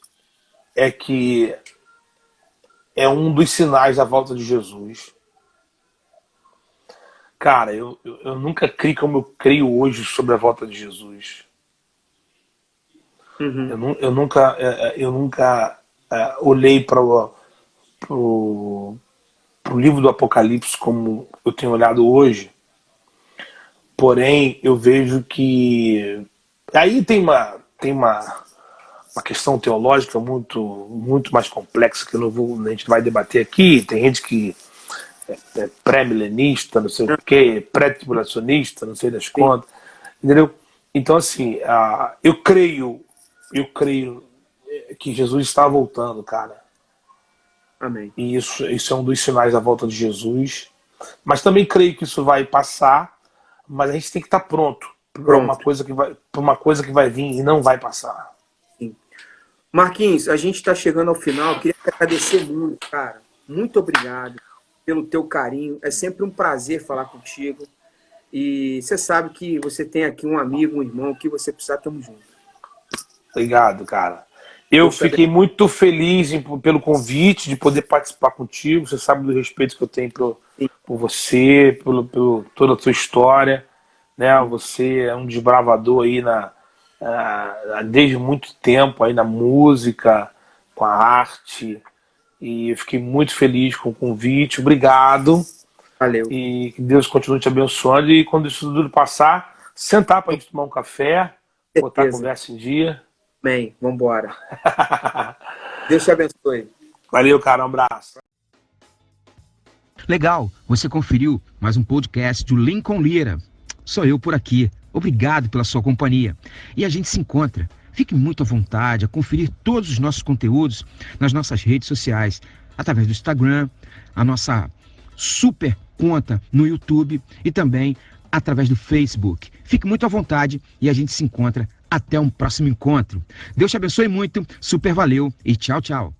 é que é um dos sinais da volta de Jesus. Cara, eu nunca criei como eu creio hoje sobre a volta de Jesus. Uhum. Eu nunca olhei para o livro do Apocalipse como eu tenho olhado hoje. Porém, eu vejo que aí tem uma questão teológica muito mais complexa que a gente vai debater aqui. Tem gente que é pré-milenista, não sei o quê, pré-tribulacionista, não sei das contas, entendeu? Então, assim, eu creio que Jesus está voltando, cara. Amém. E isso é um dos sinais da volta de Jesus. Mas também creio que isso vai passar, mas a gente tem que estar pronto para uma coisa que vai vir e não vai passar. Sim. Marquinhos, a gente está chegando ao final. Eu queria te agradecer muito, cara. Muito obrigado pelo teu carinho. É sempre um prazer falar contigo. E você sabe que você tem aqui um amigo, um irmão, que você precisar, estamos juntos. Obrigado, cara. Eu fiquei muito feliz pelo convite de poder participar contigo. Você sabe do respeito que eu tenho por você, por toda a tua história, né? Você é um desbravador aí desde muito tempo aí na música, com a arte. E eu fiquei muito feliz com o convite. Obrigado. Valeu. E que Deus continue te abençoando. E quando isso tudo passar, sentar para a gente tomar um café, botar a conversa em dia. Amém. Vambora. Deus te abençoe. Valeu, cara. Um abraço. Legal, você conferiu mais um podcast do Lincoln Lira. Sou eu por aqui. Obrigado pela sua companhia. E a gente se encontra. Fique muito à vontade a conferir todos os nossos conteúdos nas nossas redes sociais, através do Instagram, a nossa super conta no YouTube e também através do Facebook. Fique muito à vontade e a gente se encontra até um próximo encontro. Deus te abençoe muito, super valeu e tchau, tchau.